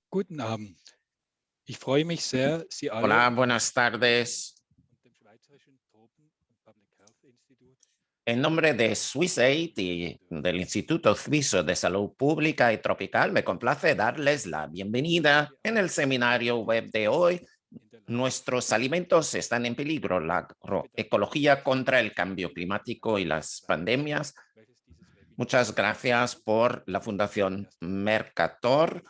Guten Abend. Ich freue mich sehr, Sie alle Hola, im Namen buenas tardes. und dem Schweizerischen Tropen- und Public Health Institut En nombre de SwissAid y del Instituto Suizo de Salud Pública y Tropical, me complace darles la bienvenida en el seminario web de hoy. in der Lage Nuestros alimentos están en peligro, la agroecología contra el cambio climático y las pandemias. welches dieses Webinar Muchas gracias por la Fundación Mercator,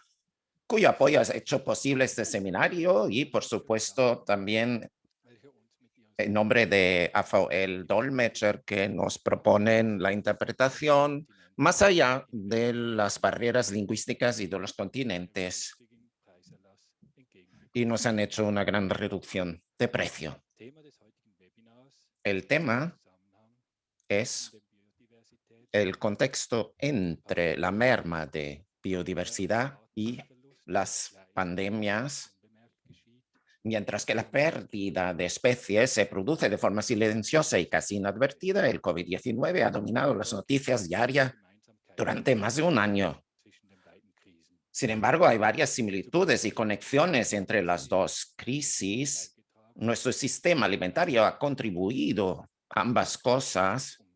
cuyo apoyo ha hecho posible este seminario y, por supuesto, también welche uns mit ihrem en nombre de Afael Dolmetscher, que nos proponen la interpretación más allá de las barreras lingüísticas y de los continentes günstigen Preiserlass y entgegengekommen nos sind. han hecho una gran reducción de precio. Thema des heutigen Webinars El ist der tema Zusammenhang zwischen es der Biodiversität el contexto entre la Pandemie merma de biodiversidad y Artenverlust, las gleichzeitig pandemias, unbemerkt geschieht, mientras que la pérdida de especies se produce de forma silenciosa y casi inadvertida. El COVID-19 ha dominado las noticias viele diarias Gemeinsamkeiten durante más de un año. zwischen den beiden Krisen Sin embargo, hay varias zu similitudes y conexiones entre las dos crisis. beigetragen, Nuestro sistema alimentario ha contribuido a ambas cosas umdenken.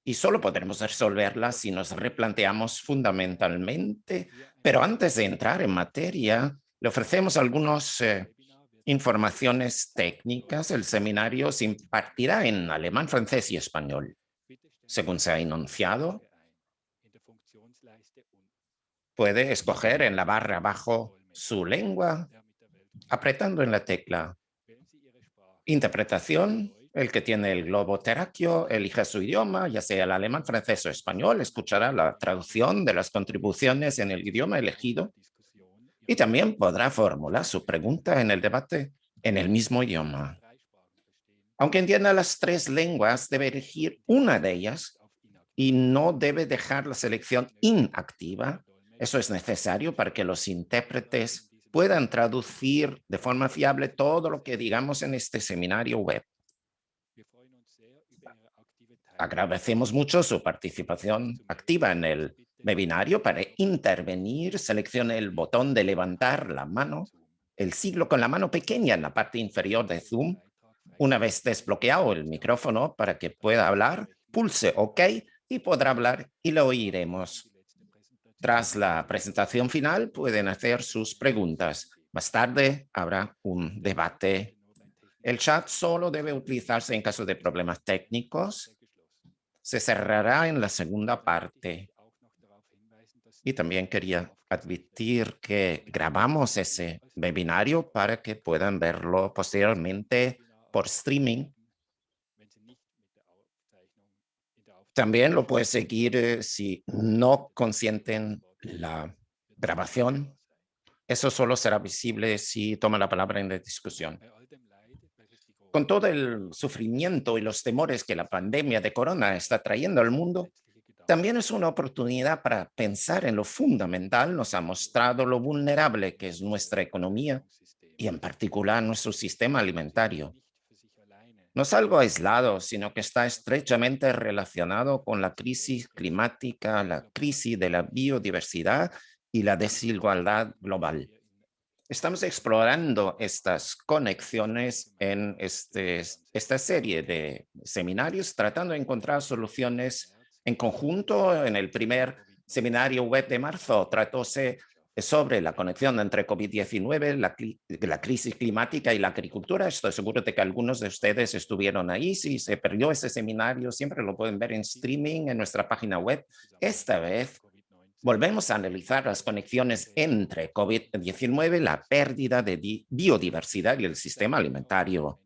y solo podremos resolverlas si nos replanteamos fundamentalmente. Hier ein Pero Überblick antes de entrar en materia, le ofrecemos algunas Webinar wird informaciones técnicas. El seminario se impartirá en alemán, francés y español. Bitte stellen Sie Según se ha enunciado, Sprache ein. In der Funktionsleiste puede escoger en la barra abajo su Dolmetscher lengua, der mit der Welt apretando en la tecla Wählen Sie Ihre Sprache. interpretación. Deutsch, El que tiene el globo terráqueo elige su idioma, ya sea el alemán, francés o español, escuchará la traducción de las contribuciones en el idioma elegido Diskussion y Ihre también podrá formular su pregunta en el debate en el mismo idioma. drei Sprachen verstehen, Aunque entienda las tres lenguas, debe elegir una de ellas auf inaktiv. y no debe dejar la selección inactiva. Dolmetscher Eso es necesario para que los intérpretes diese puedan traducir de forma fiable todo lo que digamos en este seminario web. Wir freuen uns sehr über Ihre aktive Teilnahme. Agradecemos mucho su participación activa en el webinario. Para intervenir, seleccione el botón de levantar la mano, el signo con la mano pequeña en la parte inferior de Zoom. Una vez desbloqueado el micrófono para que pueda hablar, pulse OK y podrá hablar y lo oiremos. Tras la presentación final, pueden hacer sus preguntas. Más tarde habrá un debate. El chat solo debe utilizarse en caso de problemas técnicos. Se cerrará en la segunda parte. Y también quería advertir que grabamos ese webinario para que puedan verlo posteriormente por streaming. También lo puedes seguir si no consienten la grabación. Eso solo será visible si toma la palabra en la discusión. Con todo el sufrimiento y los temores que la pandemia de corona está trayendo al mundo, también es una oportunidad para pensar en lo fundamental. Nos ha mostrado lo vulnerable que es nuestra economía y en particular nuestro sistema alimentario. No es algo aislado, sino que está estrechamente relacionado con la crisis climática, la crisis de la biodiversidad y la desigualdad global. Estamos explorando estas conexiones en esta serie de seminarios, tratando de encontrar soluciones en conjunto. En el primer seminario web de marzo tratóse sobre la conexión entre COVID-19, la crisis climática y la agricultura. Estoy seguro de que algunos de ustedes estuvieron ahí. Si se perdió ese seminario, siempre lo pueden ver en streaming en nuestra página web. Esta vez volvemos a analizar las conexiones entre COVID-19, la pérdida de biodiversidad y el sistema alimentario.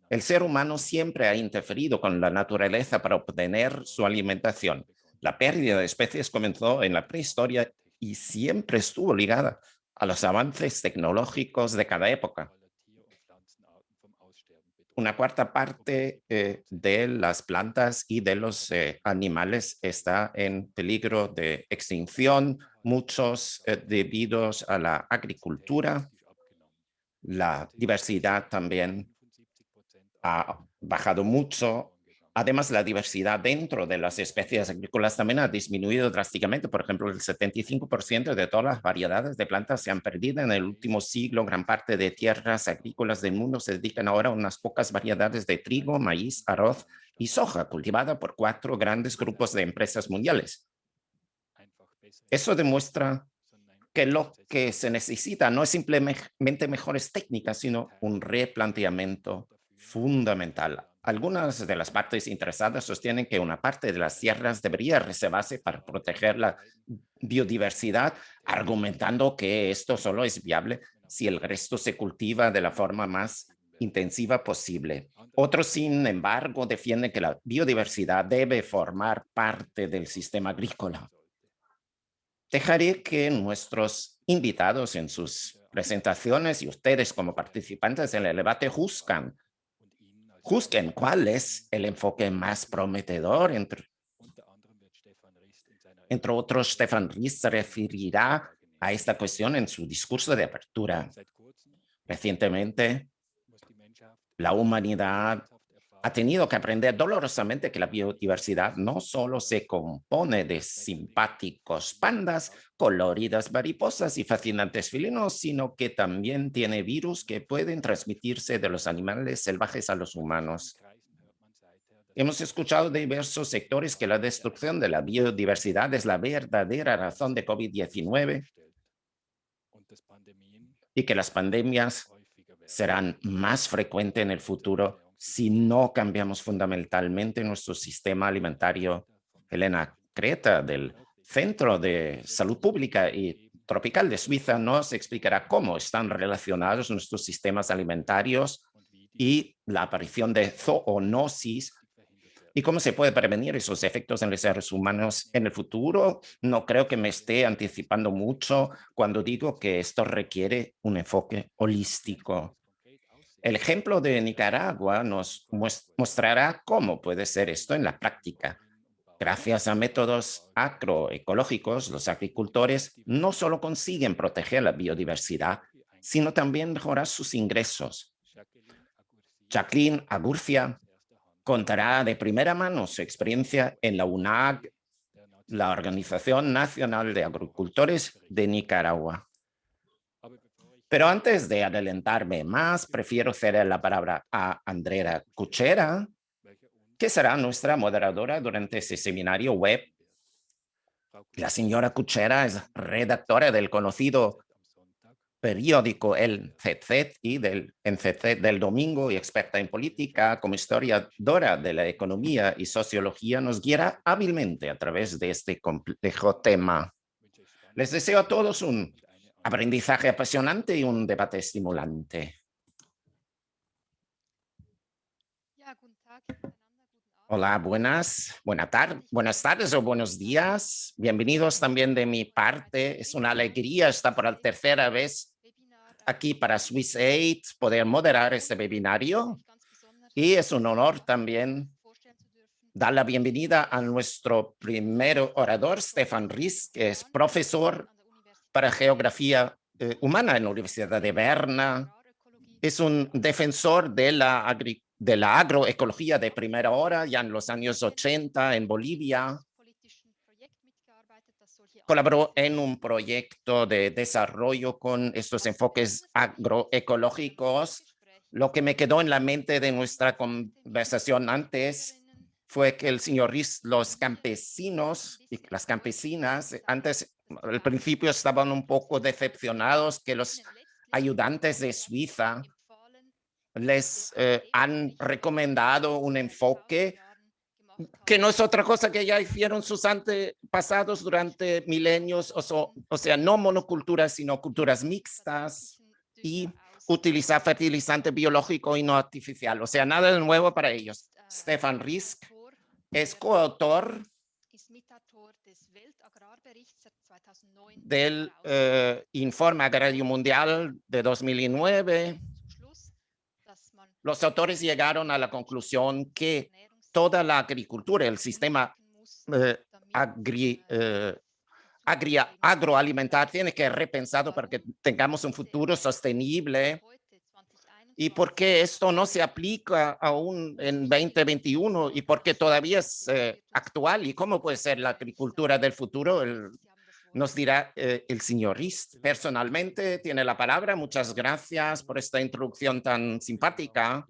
El ser humano siempre ha interferido con la naturaleza para obtener su alimentación. La pérdida de especies comenzó en la prehistoria y siempre estuvo ligada a los avances tecnológicos de cada época. Una cuarta parte de las plantas y de los animales está en peligro de extinción, muchos debidos a la agricultura. La diversidad también ha bajado mucho Además, la diversidad dentro de las especies agrícolas también ha disminuido drásticamente. Por ejemplo, el 75% de todas las variedades de plantas se han perdido en el último siglo. Gran parte de tierras agrícolas del mundo se dedican ahora a unas pocas variedades de trigo, maíz, arroz y soja, cultivada por 4 grandes grupos de empresas mundiales. Eso demuestra que lo que se necesita no es simplemente mejores técnicas, sino un replanteamiento fundamental. Algunas de las partes interesadas sostienen que una parte de las tierras debería reservarse para proteger la biodiversidad, argumentando que esto solo es viable si el resto se cultiva de la forma más intensiva posible. Otros, sin embargo, defienden que la biodiversidad debe formar parte del sistema agrícola. Dejaré que nuestros invitados en sus presentaciones y ustedes como participantes en el debate juzguen cuál es el enfoque más prometedor. Entre otros, Stefan Ries se referirá a esta cuestión en su discurso de apertura. Recientemente, la humanidad ha tenido que aprender dolorosamente que la biodiversidad no solo se compone de simpáticos pandas, coloridas mariposas y fascinantes felinos, sino que también tiene virus que pueden transmitirse de los animales salvajes a los humanos. Hemos escuchado de diversos sectores que la destrucción de la biodiversidad es la verdadera razón de COVID-19 y que las pandemias serán más frecuentes en el futuro si no cambiamos fundamentalmente nuestro sistema alimentario. Helena Creta, del Centro de Salud Pública y Tropical de Suiza, nos explicará cómo están relacionados nuestros sistemas alimentarios y la aparición de zoonosis y cómo se puede prevenir esos efectos en los seres humanos en el futuro. No creo que me esté anticipando mucho cuando digo que esto requiere un enfoque holístico. El ejemplo de Nicaragua nos mostrará cómo puede ser esto en la práctica. Gracias a métodos agroecológicos, los agricultores no solo consiguen proteger la biodiversidad, sino también mejorar sus ingresos. Jacqueline Agurcia contará de primera mano su experiencia en la UNAG, la Organización Nacional de Agricultores de Nicaragua. Pero antes de adelantarme más, prefiero ceder la palabra a Andrea Cuchera, que será nuestra moderadora durante ese seminario web. La señora Cuchera es redactora del conocido periódico El ZZ y del NZZ del domingo y experta en política. Como historiadora de la economía y sociología, nos guiará hábilmente a través de este complejo tema. Les deseo a todos un aprendizaje apasionante y un debate estimulante. Hola, buenas tardes o buenos días. Bienvenidos también de mi parte. Es una alegría estar por la tercera vez aquí para SwissAid, poder moderar este webinario. Y es un honor también dar la bienvenida a nuestro primer orador, Stefan Ries, que es profesor para Geografía Humana en la Universidad de Berna. Es un defensor de la agroecología de primera hora, ya en los años 80 en Bolivia. Colaboró en un proyecto de desarrollo con estos enfoques agroecológicos. Lo que me quedó en la mente de nuestra conversación antes fue que el señor Ries, los campesinos y las campesinas, antes, al principio estaban un poco decepcionados que los ayudantes de Suiza les han recomendado un enfoque que no es otra cosa que ya hicieron sus antepasados durante milenios, o sea, no monoculturas, sino culturas mixtas y utilizar fertilizante biológico y no artificial. O sea, nada de nuevo para ellos. Stefan Ries es coautor del Informe Agrario Mundial de 2009. Los autores llegaron a la conclusión que toda la agricultura, el sistema agroalimentar tiene que ser repensado para que tengamos un futuro sostenible. ¿Y por qué esto no se aplica aún en 2021? ¿Y por qué todavía es actual? ¿Y cómo puede ser la agricultura del futuro? Nos dirá el señor Rist. Personalmente tiene la palabra. Muchas gracias por esta introducción tan simpática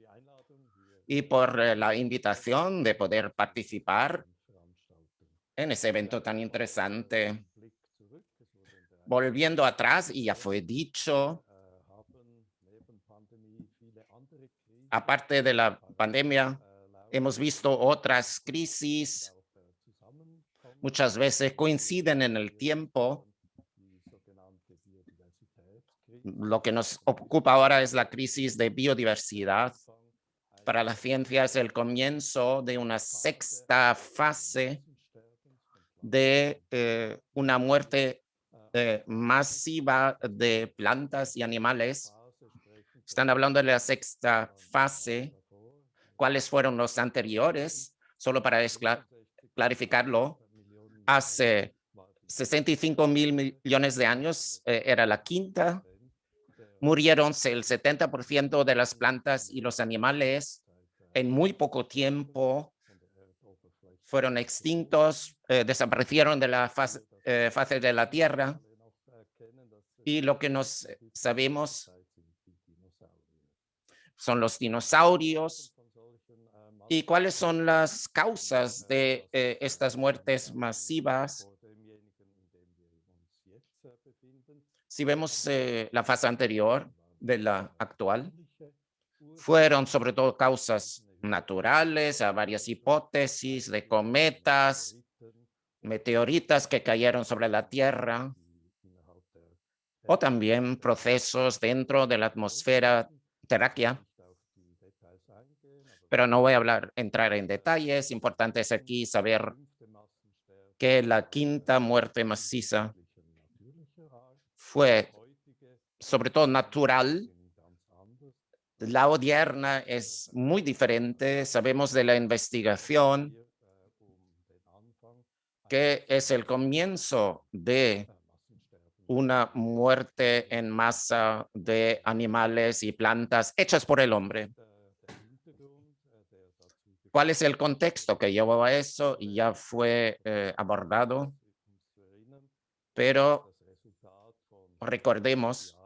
y por la invitación de poder participar en ese evento tan interesante. Volviendo atrás, y ya fue dicho, aparte de la pandemia, hemos visto otras crisis, muchas veces coinciden en el tiempo. Lo que nos ocupa ahora es la crisis de biodiversidad. Para la ciencia es el comienzo de una sexta fase de una muerte masiva de plantas y animales. Están hablando de la sexta fase. ¿Cuáles fueron los anteriores? Solo para clarificarlo, hace 65.000 millones de años era la quinta. Murieron el 70% de las plantas y los animales en muy poco tiempo. Fueron extintos, desaparecieron de la faz de la Tierra. Y lo que nos sabemos son los dinosaurios. ¿Y cuáles son las causas de estas muertes masivas? Si vemos la fase anterior de la actual, fueron sobre todo causas naturales, a varias hipótesis de cometas, meteoritas que cayeron sobre la Tierra, o también procesos dentro de la atmósfera terráquea. Pero no voy a entrar en detalles. Importante es aquí saber que la quinta muerte maciza fue sobre todo natural. La odierna es muy diferente. Sabemos de la investigación que es el comienzo de una muerte en masa de animales y plantas hechas por el hombre. ¿Cuál es el contexto que llevó a eso? Y ya fue abordado, pero recordemos,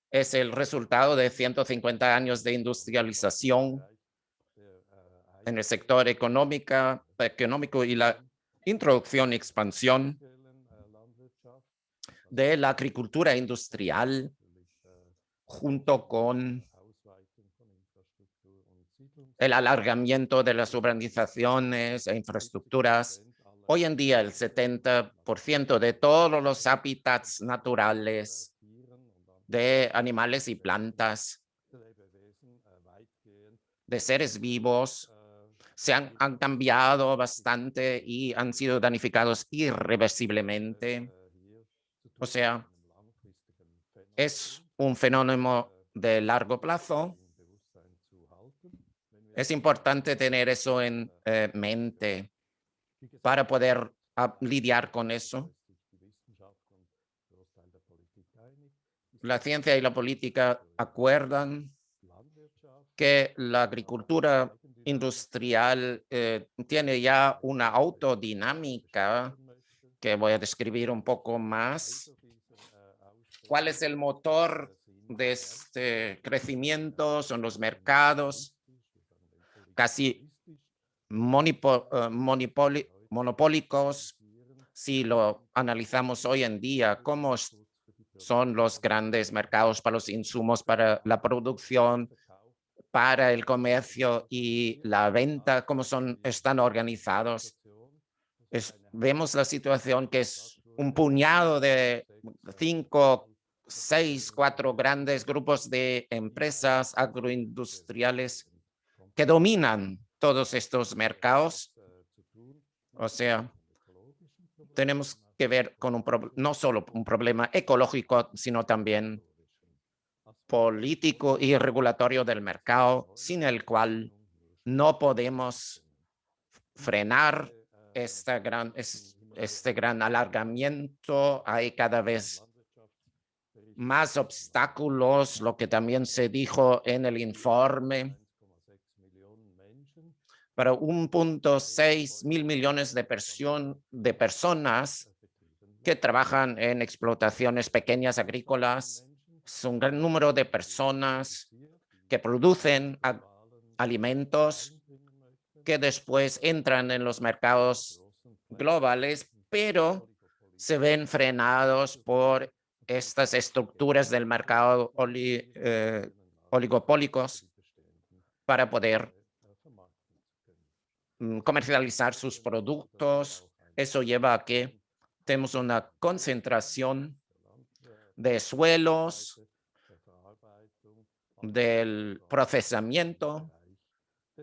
es el resultado de 150 años de industrialización en el sector económico y la introducción y expansión de la agricultura industrial junto con el alargamiento de las urbanizaciones e infraestructuras. Hoy en día el 70% de todos los hábitats naturales de animales y plantas, de seres vivos, se han cambiado bastante y han sido danificados irreversiblemente. O sea, es un fenómeno de largo plazo. Es importante tener eso en mente para poder lidiar con eso. La ciencia y la política acuerdan que la agricultura industrial tiene ya una autodinámica que voy a describir un poco más. ¿Cuál es el motor de este crecimiento? Son los mercados casi monopólicos. Si lo analizamos hoy en día, ¿cómo son los grandes mercados para los insumos, para la producción, para el comercio y la venta? ¿Cómo están organizados? Vemos la situación que es un puñado de 5, 6, 4 grandes grupos de empresas agroindustriales que dominan todos estos mercados. O sea, tenemos que ver con no solo un problema ecológico, sino también político y regulatorio del mercado, sin el cual no podemos frenar este gran alargamiento. Hay cada vez más obstáculos, lo que también se dijo en el informe, para 1.6 mil millones de personas que trabajan en explotaciones pequeñas agrícolas. Es un gran número de personas que producen alimentos que después entran en los mercados globales, pero se ven frenados por estas estructuras del mercado oligopólicos para poder comercializar sus productos. Eso lleva a que tenemos una concentración de suelos, del procesamiento,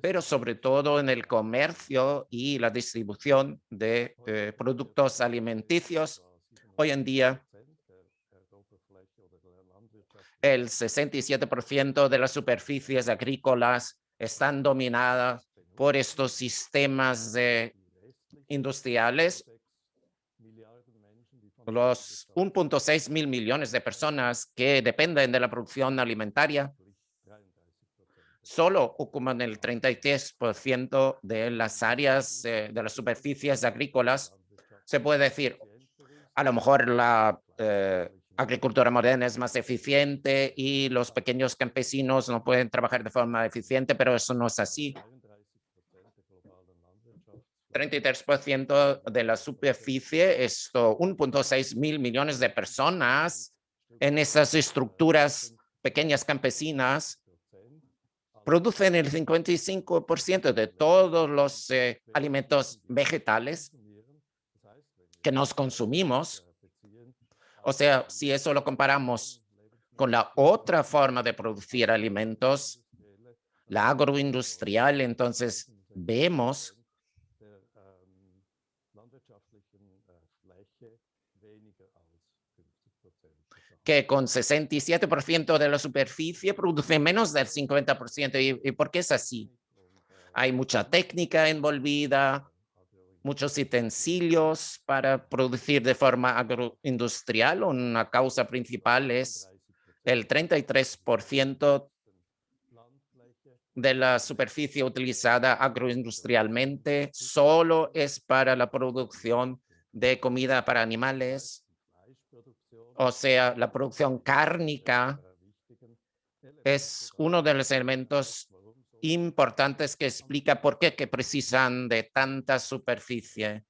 pero sobre todo en el comercio y la distribución de productos alimenticios. Hoy en día, el 67% de las superficies agrícolas están dominadas por estos sistemas industriales. Los 1.6 mil millones de personas que dependen de la producción alimentaria solo ocupan el 33% de las áreas de las superficies agrícolas. Se puede decir, a lo mejor la agricultura moderna es más eficiente y los pequeños campesinos no pueden trabajar de forma eficiente, pero eso no es así. 33% de la superficie, esto 1.6 mil millones de personas en esas estructuras pequeñas campesinas producen el 55% de todos los alimentos vegetales que nos consumimos. O sea, si eso lo comparamos con la otra forma de producir alimentos, la agroindustrial, entonces vemos que con 67% de la superficie produce menos del 50%. ¿Y por qué es así? Hay mucha técnica envolvida, muchos utensilios para producir de forma agroindustrial. Una causa principal es el 33% de la superficie utilizada agroindustrialmente solo es para la producción de comida para animales. O sea, la producción cárnica es uno de los elementos importantes que explica por qué que precisan de tanta superficie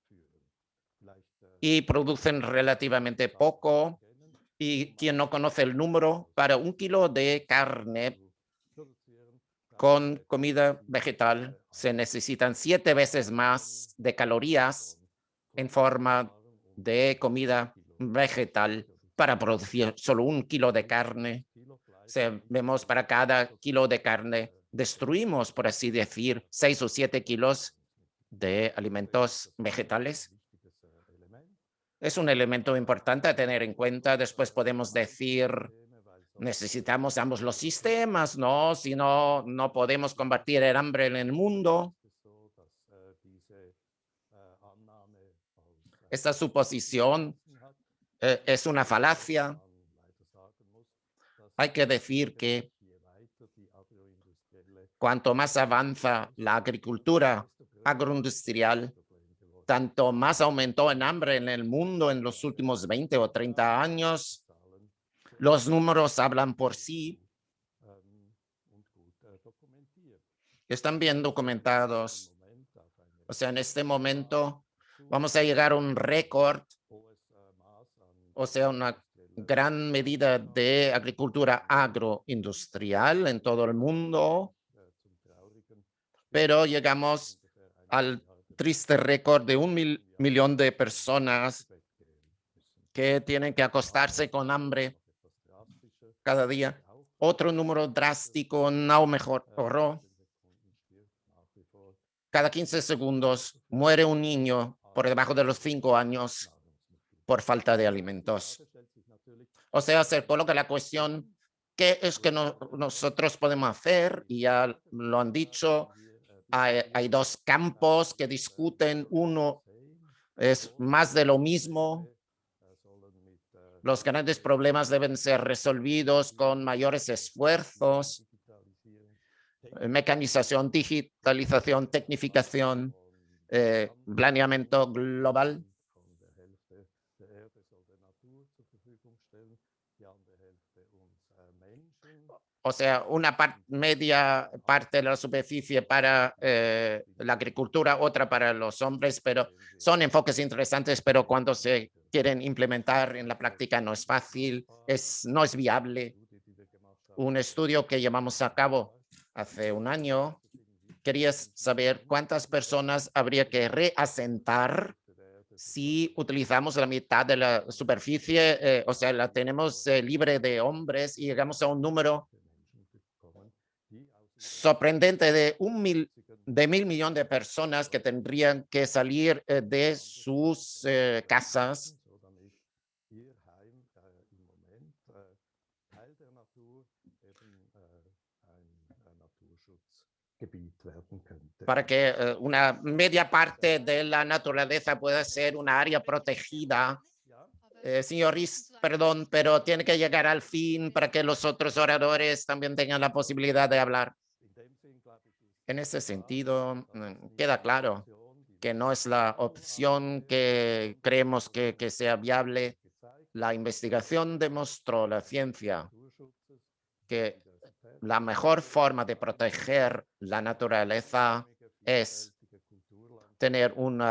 y producen relativamente poco. Y quien no conoce el número, para 1 kilo de carne con comida vegetal se necesitan 7 veces más de calorías en forma de comida vegetal para producir solo 1 kilo de carne. Vemos para cada kilo de carne destruimos, por así decir, 6 o 7 kilos de alimentos vegetales. Es un elemento importante a tener en cuenta. Después podemos decir, necesitamos ambos los sistemas, ¿no? Si no, no podemos combatir el hambre en el mundo. Esta suposición es una falacia. Hay que decir que cuanto más avanza la agricultura agroindustrial, tanto más aumentó el hambre en el mundo en los últimos 20 o 30 años. Los números hablan por sí. Están bien documentados. O sea, en este momento vamos a llegar a un récord, o sea, una gran medida de agricultura agroindustrial en todo el mundo, pero llegamos al triste récord de 1 millón de personas que tienen que acostarse con hambre cada día. Otro número drástico no mejoró. Cada 15 segundos muere un niño por debajo de los 5 años por falta de alimentos. O sea, se coloca la cuestión, ¿qué es que nosotros podemos hacer? Y ya lo han dicho, hay 2 campos que discuten. Uno es más de lo mismo. Los grandes problemas deben ser resolvidos con mayores esfuerzos, mecanización, digitalización, tecnificación, planeamiento global. O sea, una media parte de la superficie para la agricultura, otra para los hombres, pero son enfoques interesantes, pero cuando se quieren implementar en la práctica no es fácil, no es viable. Un estudio que llevamos a cabo hace un año, querías saber cuántas personas habría que reasentar si utilizamos la mitad de la superficie, o sea, la tenemos libre de hombres y llegamos a un número sorprendente de 1.000 millones de personas que tendrían que salir de sus casas. Para que una media parte de la naturaleza pueda ser una área protegida. Señor Ries, perdón, pero tiene que llegar al fin para que los otros oradores también tengan la posibilidad de hablar. En ese sentido, queda claro que no es la opción que creemos que sea viable. La investigación demostró, la ciencia, que la mejor forma de proteger la naturaleza es tener un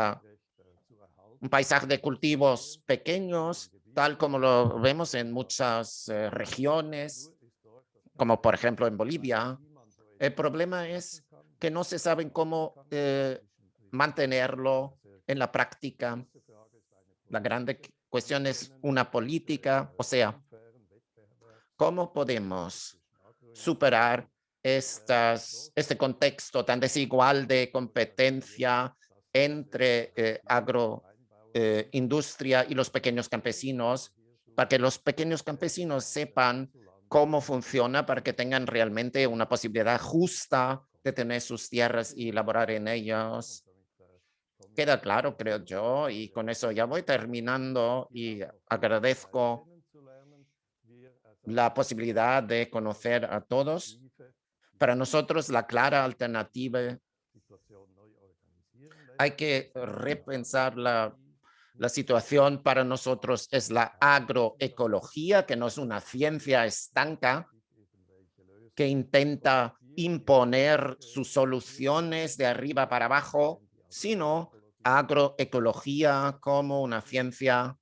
paisaje de cultivos pequeños, tal como lo vemos en muchas regiones, como por ejemplo en Bolivia. El problema es que no se sabe cómo mantenerlo en la práctica. La grande cuestión es una política, o sea, ¿cómo podemos superar este contexto tan desigual de competencia entre agroindustria y los pequeños campesinos, para que los pequeños campesinos sepan cómo funciona, para que tengan realmente una posibilidad justa de tener sus tierras y laborar en ellas? Queda claro, creo yo, y con eso ya voy terminando y agradezco la posibilidad de conocer a todos. Para nosotros, la clara alternativa, hay que repensar la situación. Para nosotros es la agroecología, que no es una ciencia estanca que intenta imponer sus soluciones de arriba para abajo, sino agroecología como una ciencia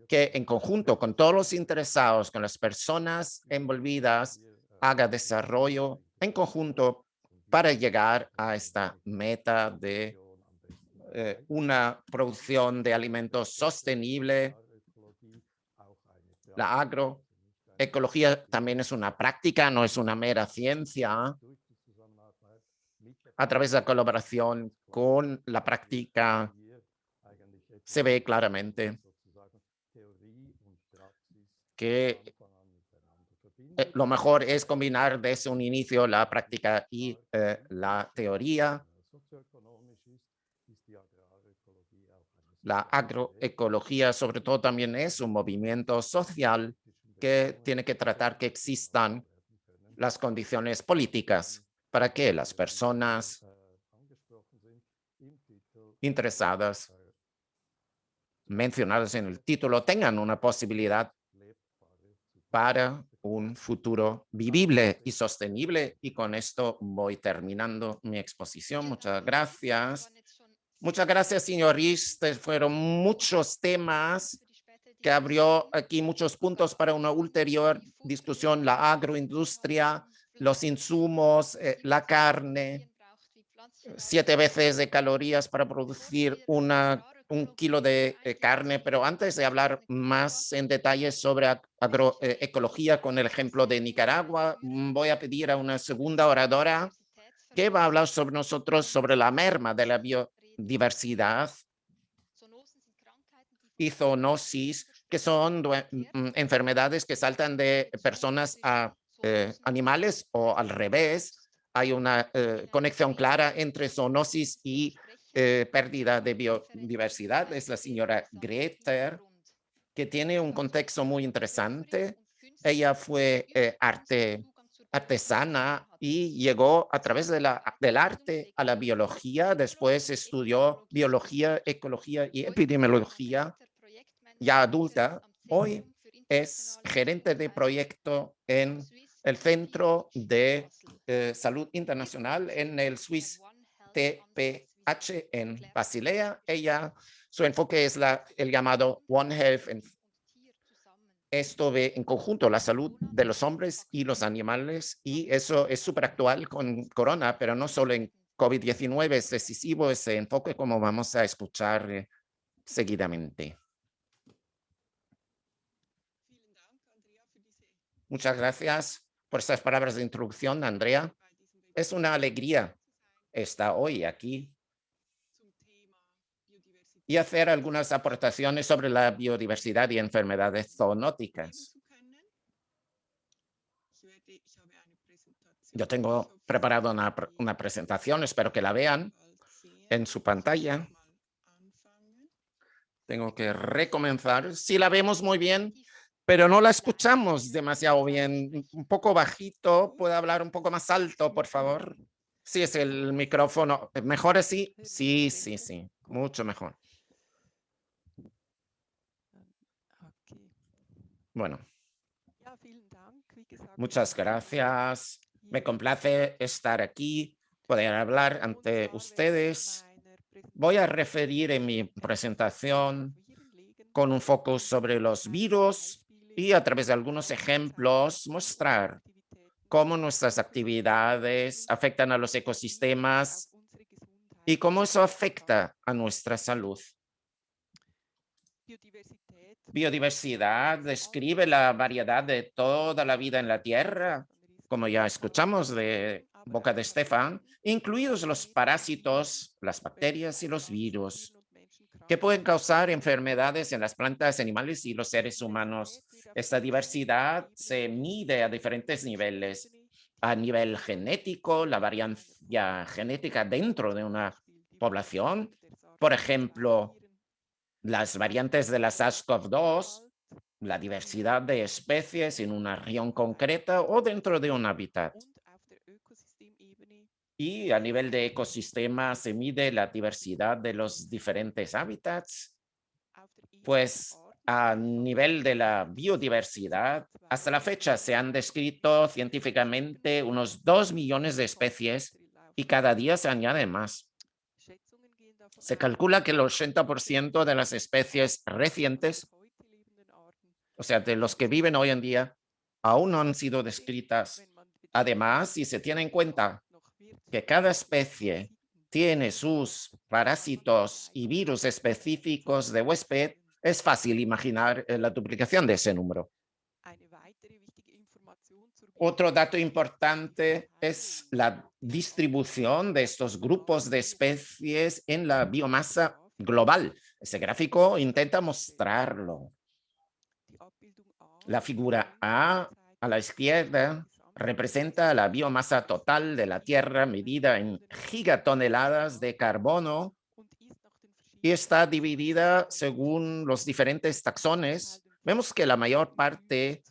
que en conjunto con todos los interesados, con las personas envolvidas, haga desarrollo en conjunto para llegar a esta meta de una producción de alimentos sostenible. La agroecología también es una práctica, no es una mera ciencia. A través de la colaboración con la práctica se ve claramente que lo mejor es combinar desde un inicio la práctica y la teoría. La agroecología, sobre todo, también es un movimiento social que tiene que tratar que existan las condiciones políticas para que las personas interesadas mencionadas en el título tengan una posibilidad para un futuro vivible y sostenible. Y con esto voy terminando mi exposición. Muchas gracias. Muchas gracias, señor Ries. Fueron muchos temas que abrió aquí muchos puntos para una ulterior discusión. La agroindustria, los insumos, la carne, 7 veces de calorías para producir un kilo de carne. Pero antes de hablar más en detalle sobre agroecología con el ejemplo de Nicaragua, voy a pedir a una segunda oradora que va a hablar sobre nosotros sobre la merma de la biodiversidad y zoonosis, que son enfermedades que saltan de personas a animales o al revés. Hay una conexión clara entre zoonosis y pérdida de biodiversidad. Es la señora Greter. que tiene un contexto muy interesante. Ella fue artesana y llegó a través del arte a la biología. Después estudió biología, ecología y epidemiología ya adulta. Hoy es gerente de proyecto en el Centro de Salud Internacional en el Swiss TPH en Basilea. Su enfoque es el llamado One Health. Esto ve en conjunto la salud de los hombres y los animales, y eso es súper actual con Corona, pero no solo en COVID-19, es decisivo ese enfoque, como vamos a escuchar seguidamente. Muchas gracias por estas palabras de introducción, Andrea. Es una alegría estar hoy aquí y hacer algunas aportaciones sobre la biodiversidad y enfermedades zoonóticas. Yo tengo preparado una presentación, espero que la vean en su pantalla. Tengo que recomenzar. Sí la vemos muy bien, pero no la escuchamos demasiado bien. Un poco bajito. ¿Puede hablar un poco más alto, por favor? Sí, es el micrófono. ¿Mejor así? Sí, sí, sí. Mucho mejor. Bueno. Muchas gracias. Me complace estar aquí, poder hablar ante ustedes. Voy a referir en mi presentación con un foco sobre los virus y a través de algunos ejemplos mostrar cómo nuestras actividades afectan a los ecosistemas y cómo eso afecta a nuestra salud. Biodiversidad describe la variedad de toda la vida en la Tierra, como ya escuchamos de boca de Stefan, incluidos los parásitos, las bacterias y los virus, que pueden causar enfermedades en las plantas, animales y los seres humanos. Esta diversidad se mide a diferentes niveles. A nivel genético, la variancia genética dentro de una población, por ejemplo, las variantes de la SARS-CoV-2, la diversidad de especies en una región concreta o dentro de un hábitat. Y a nivel de ecosistema se mide la diversidad de los diferentes hábitats. Pues a nivel de la biodiversidad, hasta la fecha se han descrito científicamente unos 2 millones de especies y cada día se añaden más. Se calcula que el 80% de las especies recientes, o sea, de los que viven hoy en día, aún no han sido descritas. Además, si se tiene en cuenta que cada especie tiene sus parásitos y virus específicos de huésped, es fácil imaginar la duplicación de ese número. Otro dato importante es la distribución de estos grupos de especies en la biomasa global. Ese gráfico intenta mostrarlo. La figura A la izquierda representa la biomasa total de la Tierra medida en gigatoneladas de carbono y está dividida según los diferentes taxones. Vemos que la mayor parte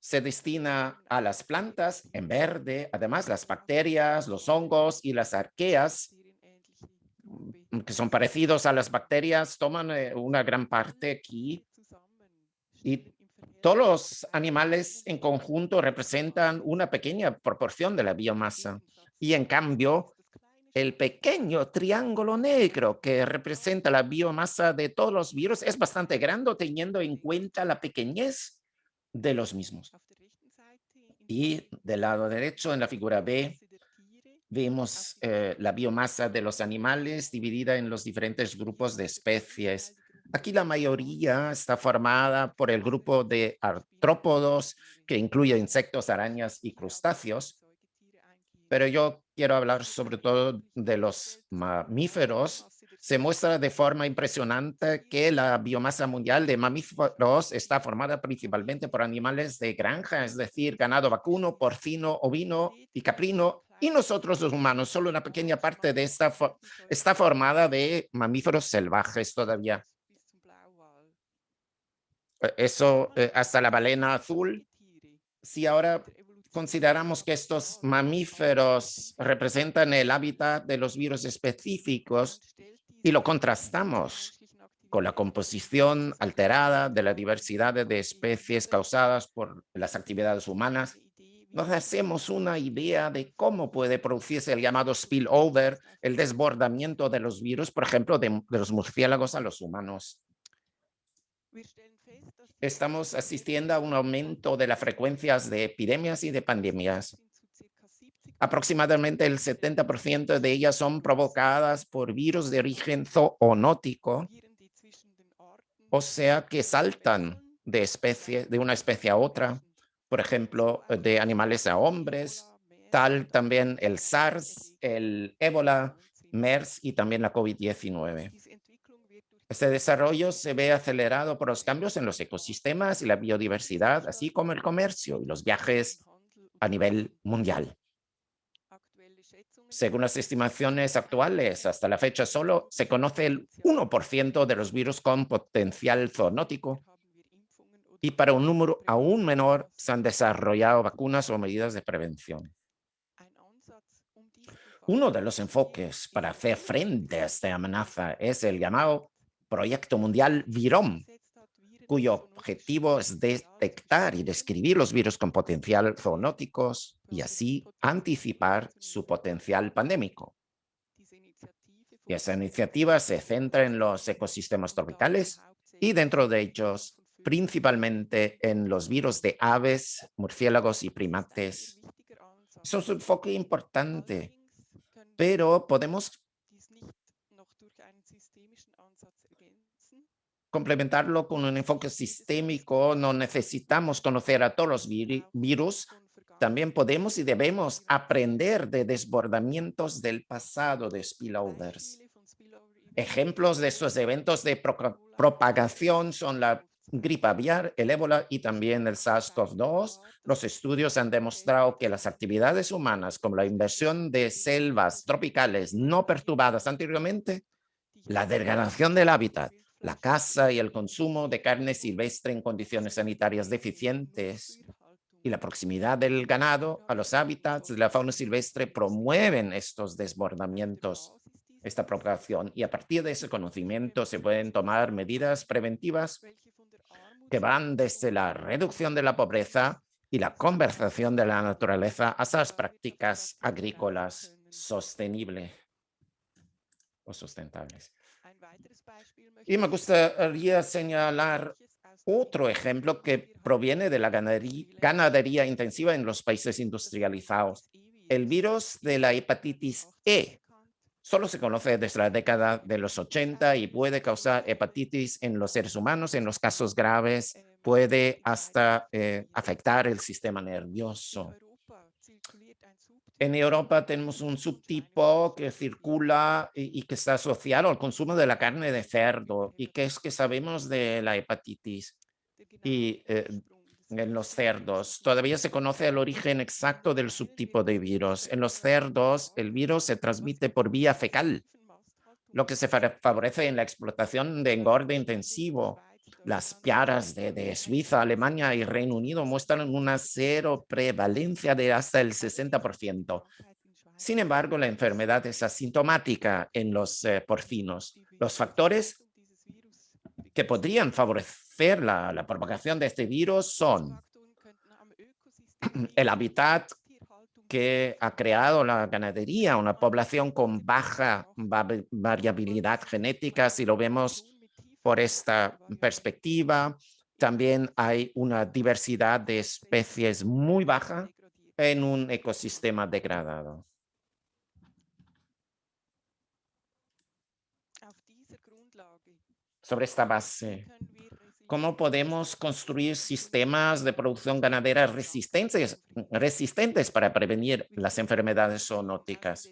se destina a las plantas en verde, además las bacterias, los hongos y las arqueas, que son parecidos a las bacterias, toman una gran parte aquí. Y todos los animales en conjunto representan una pequeña proporción de la biomasa. Y en cambio, el pequeño triángulo negro que representa la biomasa de todos los virus es bastante grande teniendo en cuenta la pequeñez de los mismos. Y del lado derecho, en la figura B, vemos la biomasa de los animales dividida en los diferentes grupos de especies. Aquí la mayoría está formada por el grupo de artrópodos, que incluye insectos, arañas y crustáceos. Pero yo quiero hablar sobre todo de los mamíferos. Se muestra de forma impresionante que la biomasa mundial de mamíferos está formada principalmente por animales de granja, es decir, ganado vacuno, porcino, ovino y caprino. Y nosotros los humanos, solo una pequeña parte de esta está formada de mamíferos salvajes todavía. Eso hasta la balena azul. Si ahora consideramos que estos mamíferos representan el hábitat de los virus específicos y lo contrastamos con la composición alterada de la diversidad de especies causadas por las actividades humanas, nos hacemos una idea de cómo puede producirse el llamado spillover, el desbordamiento de los virus, por ejemplo, de los murciélagos a los humanos. Estamos asistiendo a un aumento de las frecuencias de epidemias y de pandemias. Aproximadamente el 70% de ellas son provocadas por virus de origen zoonótico, o sea que saltan de una especie a otra, por ejemplo, de animales a hombres, tal también el SARS, el ébola, MERS y también la COVID-19. Este desarrollo se ve acelerado por los cambios en los ecosistemas y la biodiversidad, así como el comercio y los viajes a nivel mundial. Según las estimaciones actuales, hasta la fecha solo se conoce el 1% de los virus con potencial zoonótico y para un número aún menor se han desarrollado vacunas o medidas de prevención. Uno de los enfoques para hacer frente a esta amenaza es el llamado Proyecto Mundial VIROM, cuyo objetivo es detectar y describir los virus con potencial zoonóticos y así anticipar su potencial pandémico. Y esa iniciativa se centra en los ecosistemas tropicales y dentro de ellos principalmente en los virus de aves, murciélagos y primates. Eso es un enfoque importante, pero podemos complementarlo con un enfoque sistémico. No necesitamos conocer a todos los virus. También podemos y debemos aprender de desbordamientos del pasado de spillovers. Ejemplos de estos eventos de propagación son la gripe aviar, el ébola y también el SARS-CoV-2. Los estudios han demostrado que las actividades humanas, como la inversión de selvas tropicales no perturbadas anteriormente, la degradación del hábitat, la caza y el consumo de carne silvestre en condiciones sanitarias deficientes y la proximidad del ganado a los hábitats de la fauna silvestre promueven estos desbordamientos, esta propagación. Y a partir de ese conocimiento se pueden tomar medidas preventivas que van desde la reducción de la pobreza y la conservación de la naturaleza hasta las prácticas agrícolas sostenibles o sustentables. Y me gustaría señalar otro ejemplo que proviene de la ganadería intensiva en los países industrializados. El virus de la hepatitis E solo se conoce desde la década de los 80 y puede causar hepatitis en los seres humanos. En los casos graves puede hasta afectar el sistema nervioso. En Europa tenemos un subtipo que circula y que está asociado al consumo de la carne de cerdo. ¿Y qué es que sabemos de la hepatitis y en los cerdos? Todavía se conoce el origen exacto del subtipo de virus. En los cerdos, el virus se transmite por vía fecal, lo que se favorece en la explotación de engorde intensivo. Las piaras de Suiza, Alemania y Reino Unido muestran una cero prevalencia de hasta el 60%. Sin embargo, la enfermedad es asintomática en los porcinos. Los factores que podrían favorecer la propagación de este virus son el hábitat que ha creado la ganadería, una población con baja variabilidad genética, si lo vemos por esta perspectiva. También hay una diversidad de especies muy baja en un ecosistema degradado. Sobre esta base, ¿cómo podemos construir sistemas de producción ganadera resistentes para prevenir las enfermedades zoonóticas?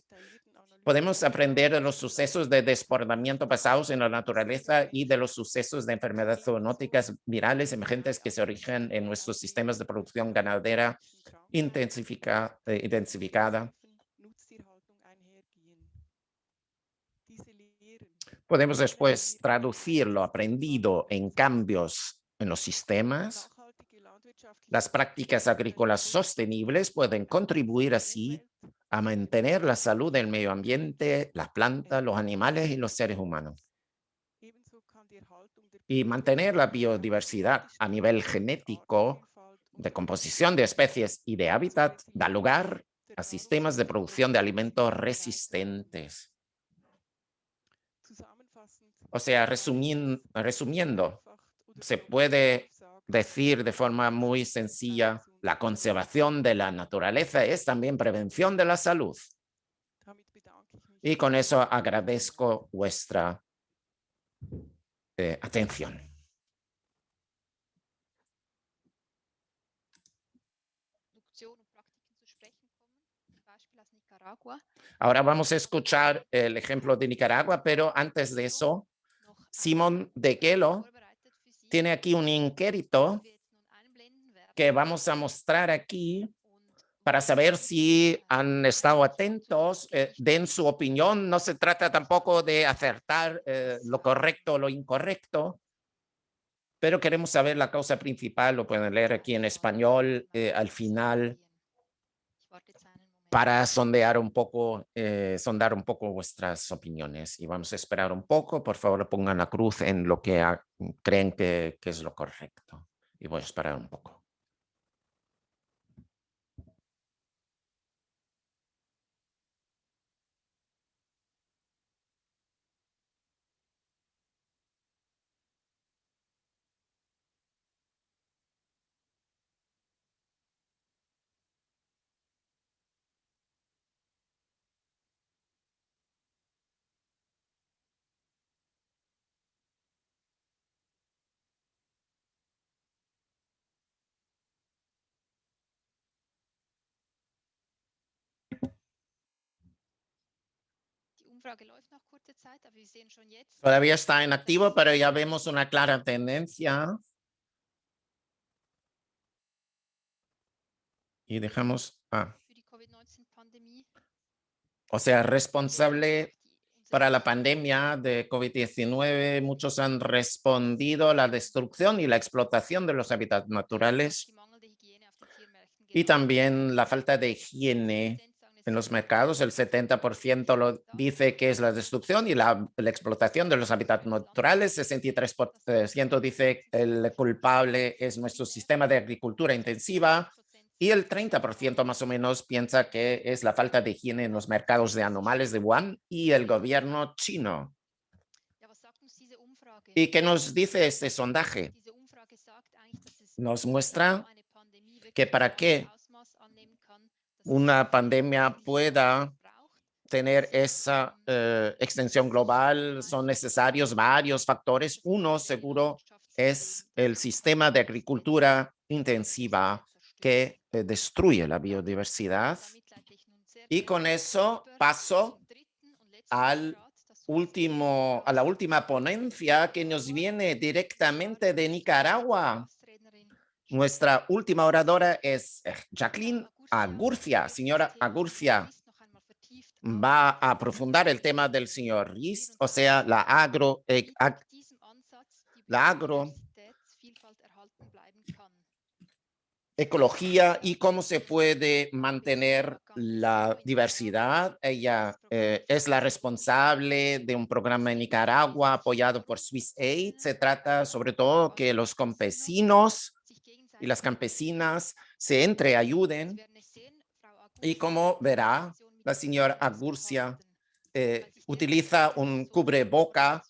Podemos aprender de los sucesos de desbordamiento pasados en la naturaleza y de los sucesos de enfermedades zoonóticas virales emergentes que se originan en nuestros sistemas de producción ganadera intensificada. Podemos después traducir lo aprendido en cambios en los sistemas. Las prácticas agrícolas sostenibles pueden contribuir así a mantener la salud del medio ambiente, las plantas, los animales y los seres humanos. Y mantener la biodiversidad a nivel genético, de composición de especies y de hábitat da lugar a sistemas de producción de alimentos resistentes. O sea, resumiendo, se puede decir de forma muy sencilla, la conservación de la naturaleza es también prevención de la salud. Y con eso agradezco vuestra atención. Ahora vamos a escuchar el ejemplo de Nicaragua, pero antes de eso, Simón de Kelo tiene aquí un inquérito que vamos a mostrar aquí para saber si han estado atentos, den su opinión. No se trata tampoco de acertar lo correcto o lo incorrecto, pero queremos saber la causa principal, lo pueden leer aquí en español al final, para sondar un poco vuestras opiniones. Y vamos a esperar un poco. Por favor, pongan la cruz en lo que creen que es lo correcto. Y voy a esperar un poco. Todavía está en activo, pero ya vemos una clara tendencia. Y dejamos, o sea, responsable para la pandemia de COVID-19, muchos han respondido a la destrucción y la explotación de los hábitats naturales y también la falta de higiene en los mercados. El 70% lo dice que es la destrucción y la explotación de los hábitats naturales. 63% dice que el culpable es nuestro sistema de agricultura intensiva. Y el 30% más o menos piensa que es la falta de higiene en los mercados de animales de Wuhan y el gobierno chino. ¿Y qué nos dice este sondaje? Nos muestra que para que una pandemia pueda tener esa extensión global son necesarios varios factores. Uno seguro es el sistema de agricultura intensiva que destruye la biodiversidad. Y con eso paso a la última ponencia que nos viene directamente de Nicaragua. Nuestra última oradora es Jacqueline Agurcia. Señora Agurcia va a aprofundar el tema del señor Rist, o sea, la agroecología y cómo se puede mantener la diversidad. Ella es la responsable de un programa en Nicaragua apoyado por Swiss Aid. Se trata sobre todo que los campesinos y las campesinas se entreayuden. Y como verá, la señora Agurcia utiliza un cubreboca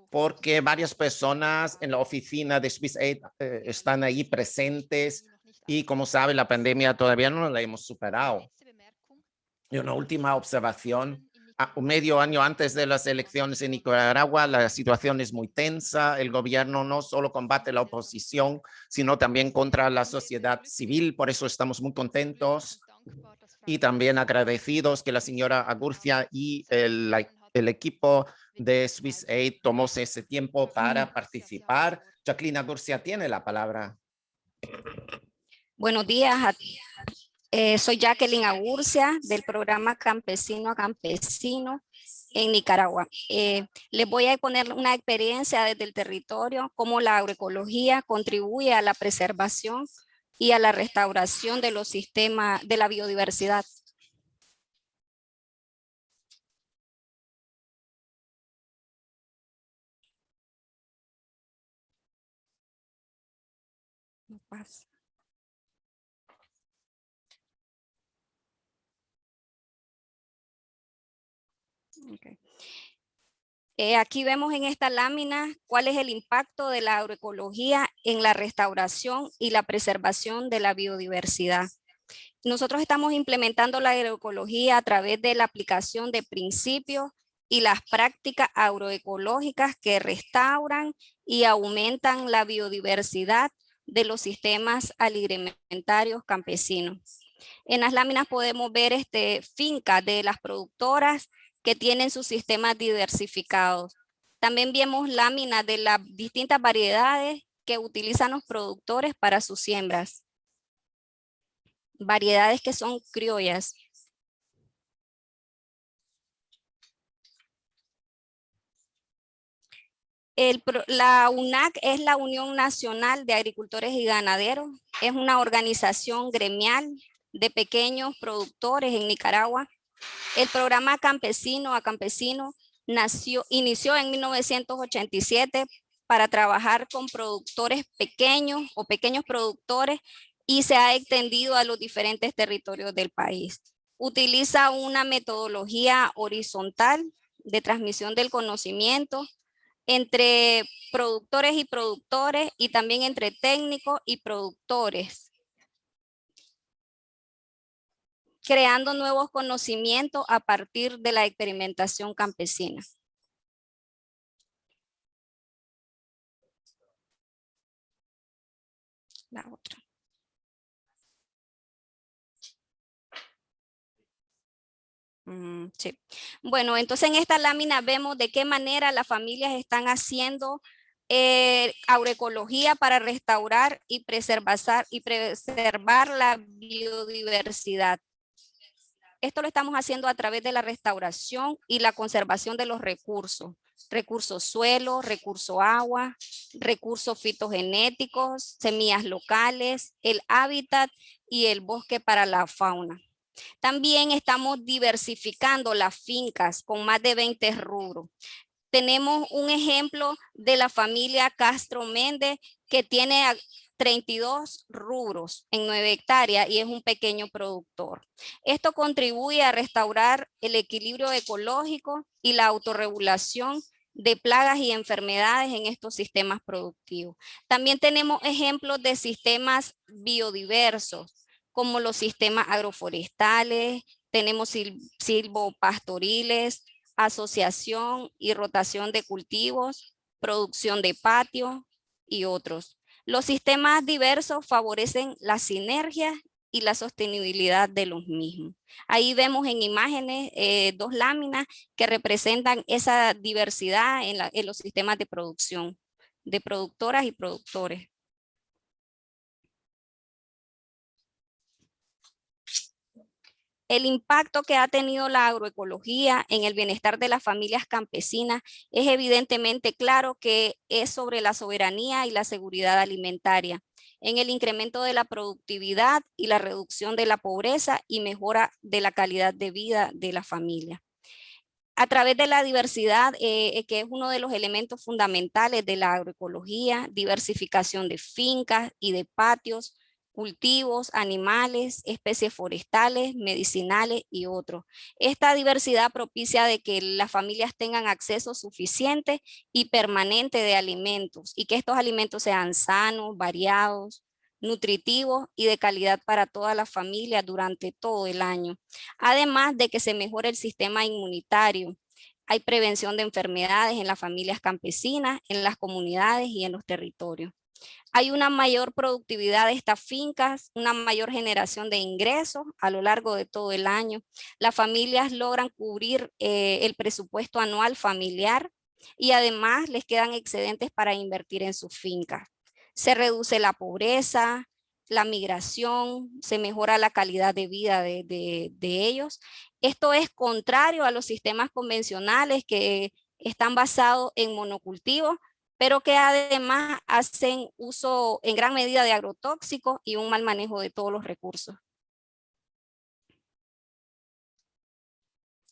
porque varias personas en la oficina de Swiss Aid están ahí presentes y como sabe, la pandemia todavía no la hemos superado. Y una última observación. Un medio año antes de las elecciones en Nicaragua, la situación es muy tensa. El gobierno no solo combate la oposición, sino también contra la sociedad civil. Por eso estamos muy contentos y también agradecidos que la señora Agurcia y el equipo de Swiss Aid tomó ese tiempo para participar. Jacqueline Agurcia tiene la palabra. Buenos días. Soy Jacqueline Agurcia del programa Campesino a Campesino en Nicaragua. Les voy a poner una experiencia desde el territorio, cómo la agroecología contribuye a la preservación y a la restauración de los sistemas de la biodiversidad. No pasa. Okay. Aquí vemos en esta lámina cuál es el impacto de la agroecología en la restauración y la preservación de la biodiversidad. Nosotros estamos implementando la agroecología a través de la aplicación de principios y las prácticas agroecológicas que restauran y aumentan la biodiversidad de los sistemas alimentarios campesinos. En las láminas podemos ver fincas de las productoras que tienen sus sistemas diversificados. También vemos láminas de las distintas variedades que utilizan los productores para sus siembras. Variedades que son criollas. La UNAC es la Unión Nacional de Agricultores y Ganaderos. Es una organización gremial de pequeños productores en Nicaragua. El programa Campesino a Campesino inició en 1987 para trabajar con productores pequeños o pequeños productores y se ha extendido a los diferentes territorios del país. Utiliza una metodología horizontal de transmisión del conocimiento entre productores y también entre técnicos y productores, creando nuevos conocimientos a partir de la experimentación campesina. La otra. Sí. Bueno, entonces en esta lámina vemos de qué manera las familias están haciendo agroecología para restaurar y preservar la biodiversidad. Esto lo estamos haciendo a través de la restauración y la conservación de los recursos. Recursos suelo, recurso agua, recursos fitogenéticos, semillas locales, el hábitat y el bosque para la fauna. También estamos diversificando las fincas con más de 20 rubros. Tenemos un ejemplo de la familia Castro Méndez que tiene 32 rubros en 9 hectáreas y es un pequeño productor. Esto contribuye a restaurar el equilibrio ecológico y la autorregulación de plagas y enfermedades en estos sistemas productivos. También tenemos ejemplos de sistemas biodiversos, como los sistemas agroforestales, tenemos silvopastoriles, asociación y rotación de cultivos, producción de patio y otros. Los sistemas diversos favorecen la sinergia y la sostenibilidad de los mismos. Ahí vemos en imágenes 2 láminas que representan esa diversidad en los sistemas de producción, de productoras y productores. El impacto que ha tenido la agroecología en el bienestar de las familias campesinas es evidentemente claro que es sobre la soberanía y la seguridad alimentaria, en el incremento de la productividad y la reducción de la pobreza y mejora de la calidad de vida de la familia. A través de la diversidad, que es uno de los elementos fundamentales de la agroecología, diversificación de fincas y de patios, cultivos, animales, especies forestales, medicinales y otros. Esta diversidad propicia de que las familias tengan acceso suficiente y permanente de alimentos y que estos alimentos sean sanos, variados, nutritivos y de calidad para toda la familia durante todo el año. Además de que se mejore el sistema inmunitario. Hay prevención de enfermedades en las familias campesinas, en las comunidades y en los territorios. Hay una mayor productividad de estas fincas, una mayor generación de ingresos a lo largo de todo el año. Las familias logran cubrir el presupuesto anual familiar y además les quedan excedentes para invertir en sus fincas. Se reduce la pobreza, la migración, se mejora la calidad de vida de ellos. Esto es contrario a los sistemas convencionales que están basados en monocultivo, pero que además hacen uso en gran medida de agrotóxicos y un mal manejo de todos los recursos.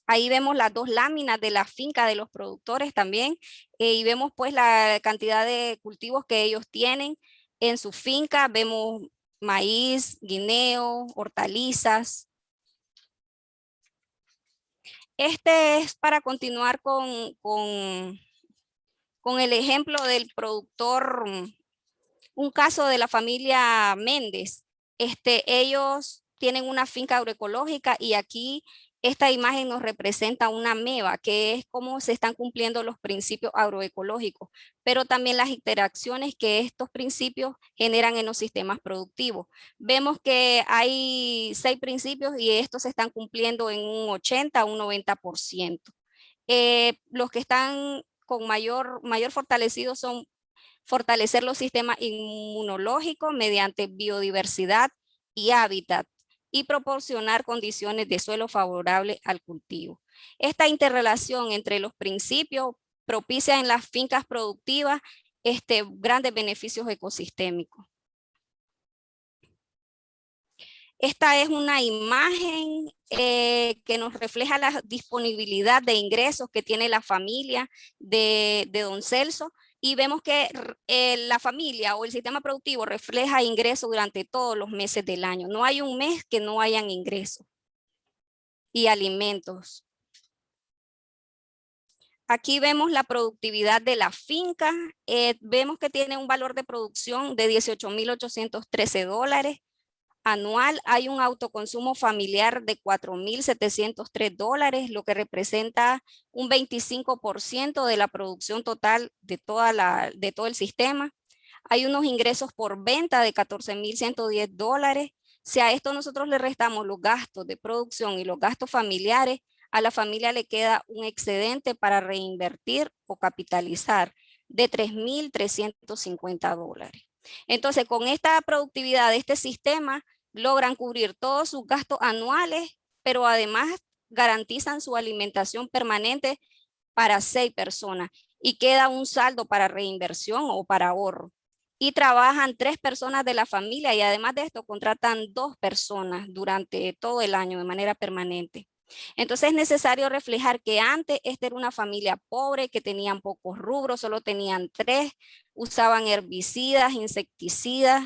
Ahí vemos las dos láminas de la finca de los productores también, y vemos pues la cantidad de cultivos que ellos tienen en su finca. Vemos maíz, guineo, hortalizas. Este es para continuar con el ejemplo del productor, un caso de la familia Méndez. Ellos tienen una finca agroecológica y aquí esta imagen nos representa una meba, que es cómo se están cumpliendo los principios agroecológicos, pero también las interacciones que estos principios generan en los sistemas productivos. Vemos que hay 6 principios y estos se están cumpliendo en un 80 a un 90%. Los que están con mayor fortalecidos son fortalecer los sistemas inmunológicos mediante biodiversidad y hábitat, y proporcionar condiciones de suelo favorables al cultivo. Esta interrelación entre los principios propicia en las fincas productivas grandes beneficios ecosistémicos. Esta es una imagen que nos refleja la disponibilidad de ingresos que tiene la familia de Don Celso, y vemos que la familia o el sistema productivo refleja ingresos durante todos los meses del año. No hay un mes que no hayan ingresos y alimentos. Aquí vemos la productividad de la finca. Vemos que tiene un valor de producción de $18,813 anual. Hay un autoconsumo familiar de $4,703, lo que representa un 25% de la producción total de todo el sistema. Hay unos ingresos por venta de $14,110. Si a esto nosotros le restamos los gastos de producción y los gastos familiares, a la familia le queda un excedente para reinvertir o capitalizar de $3,350. Entonces, con esta productividad de este sistema, logran cubrir todos sus gastos anuales, pero además garantizan su alimentación permanente para 6 personas y queda un saldo para reinversión o para ahorro. Y trabajan 3 personas de la familia, y además de esto contratan 2 personas durante todo el año de manera permanente. Entonces es necesario reflejar que antes esta era una familia pobre, que tenían pocos rubros, solo tenían 3, usaban herbicidas, insecticidas,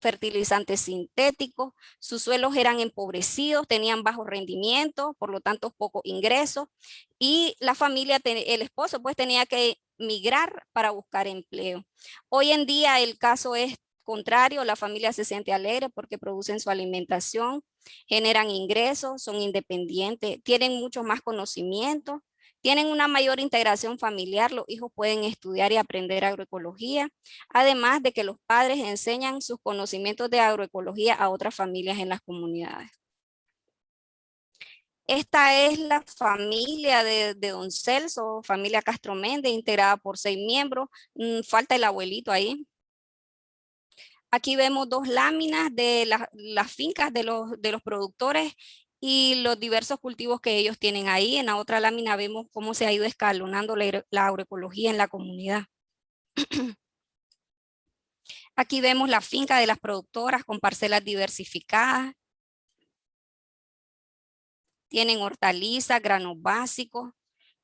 fertilizantes sintéticos, sus suelos eran empobrecidos, tenían bajo rendimiento, por lo tanto poco ingreso, y la familia, el esposo pues tenía que migrar para buscar empleo. Hoy en día el caso es contrario, la familia se siente alegre porque producen su alimentación, generan ingresos, son independientes, tienen mucho más conocimiento, tienen una mayor integración familiar, los hijos pueden estudiar y aprender agroecología, además de que los padres enseñan sus conocimientos de agroecología a otras familias en las comunidades. Esta es la familia de Don Celso, familia Castro Méndez, integrada por 6 miembros. Falta el abuelito ahí. Aquí vemos 2 láminas de las fincas de los productores y los diversos cultivos que ellos tienen ahí. En la otra lámina vemos cómo se ha ido escalonando la agroecología en la comunidad. Aquí vemos la finca de las productoras con parcelas diversificadas. Tienen hortalizas, granos básicos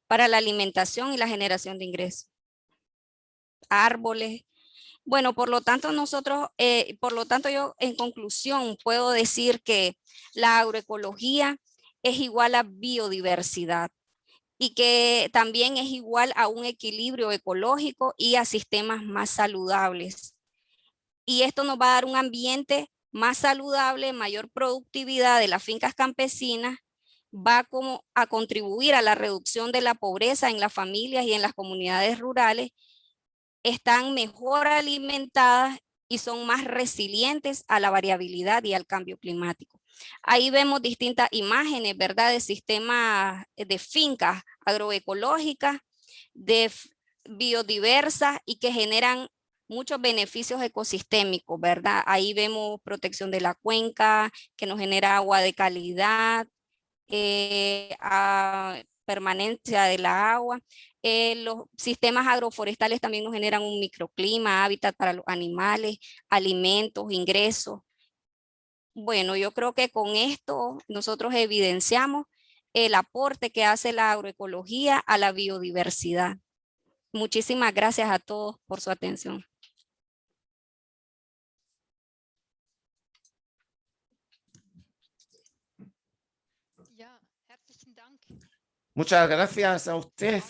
para la alimentación y la generación de ingresos. Árboles. Bueno, por lo tanto yo en conclusión puedo decir que la agroecología es igual a biodiversidad y que también es igual a un equilibrio ecológico y a sistemas más saludables. Y esto nos va a dar un ambiente más saludable, mayor productividad de las fincas campesinas, va como a contribuir a la reducción de la pobreza en las familias y en las comunidades rurales, están mejor alimentadas y son más resilientes a la variabilidad y al cambio climático. Ahí vemos distintas imágenes, ¿verdad? De sistemas de fincas agroecológicas, biodiversas y que generan muchos beneficios ecosistémicos, ¿verdad? Ahí vemos protección de la cuenca, que nos genera agua de calidad, permanencia de la agua. Los sistemas agroforestales también nos generan un microclima, hábitat para los animales, alimentos, ingresos. Bueno, yo creo que con esto nosotros evidenciamos el aporte que hace la agroecología a la biodiversidad. Muchísimas gracias a todos por su atención. Muchas gracias a usted,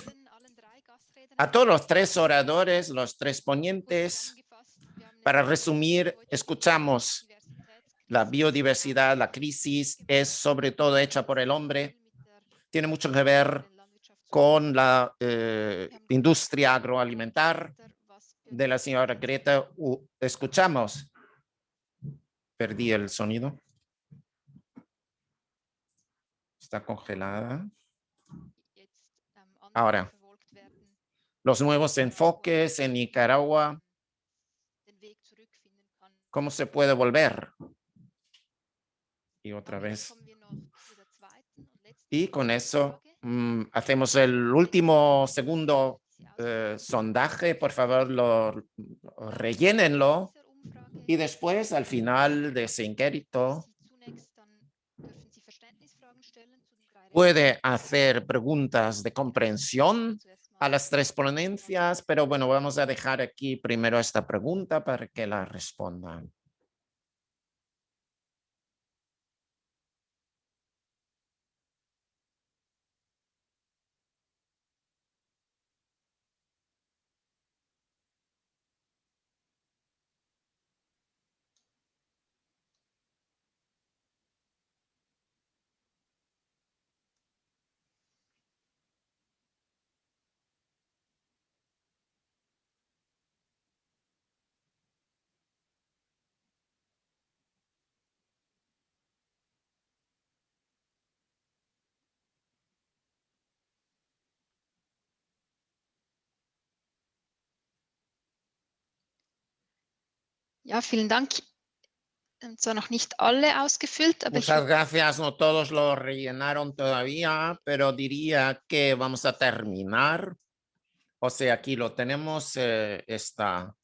a todos los tres oradores, los tres ponentes. Para resumir, escuchamos la biodiversidad, la crisis es sobre todo hecha por el hombre. Tiene mucho que ver con la industria agroalimentar de la señora Greta. Escuchamos. Perdí el sonido. Está congelada. Ahora, los nuevos enfoques en Nicaragua. ¿Cómo se puede volver? Y otra vez. Y con eso hacemos el último segundo sondaje. Por favor, rellénenlo. Y después, al final de ese inquérito, puede hacer preguntas de comprensión a las tres ponencias, pero bueno, vamos a dejar aquí primero esta pregunta para que la respondan. Ja, vielen Dank. Zwar noch nicht alle ausgefüllt, aber Muchas gracias. No todos lo rellenaron todavía, pero diría que vamos a terminar. O sea, aquí lo tenemos, esta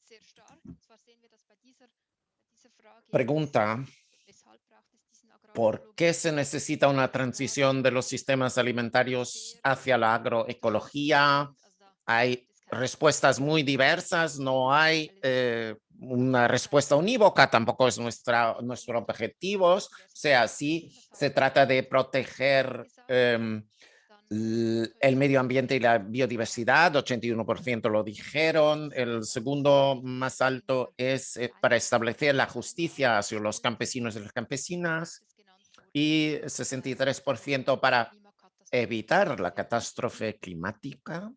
pregunta. ¿Por qué se necesita una transición de los sistemas alimentarios hacia la agroecología? Hay respuestas muy diversas, no hay una respuesta unívoca, tampoco es nuestro objetivo. O sea, sí se trata de proteger el medio ambiente y la biodiversidad, 81% lo dijeron. El segundo más alto es para establecer la justicia hacia los campesinos y las campesinas y 63% para evitar la catástrofe climática.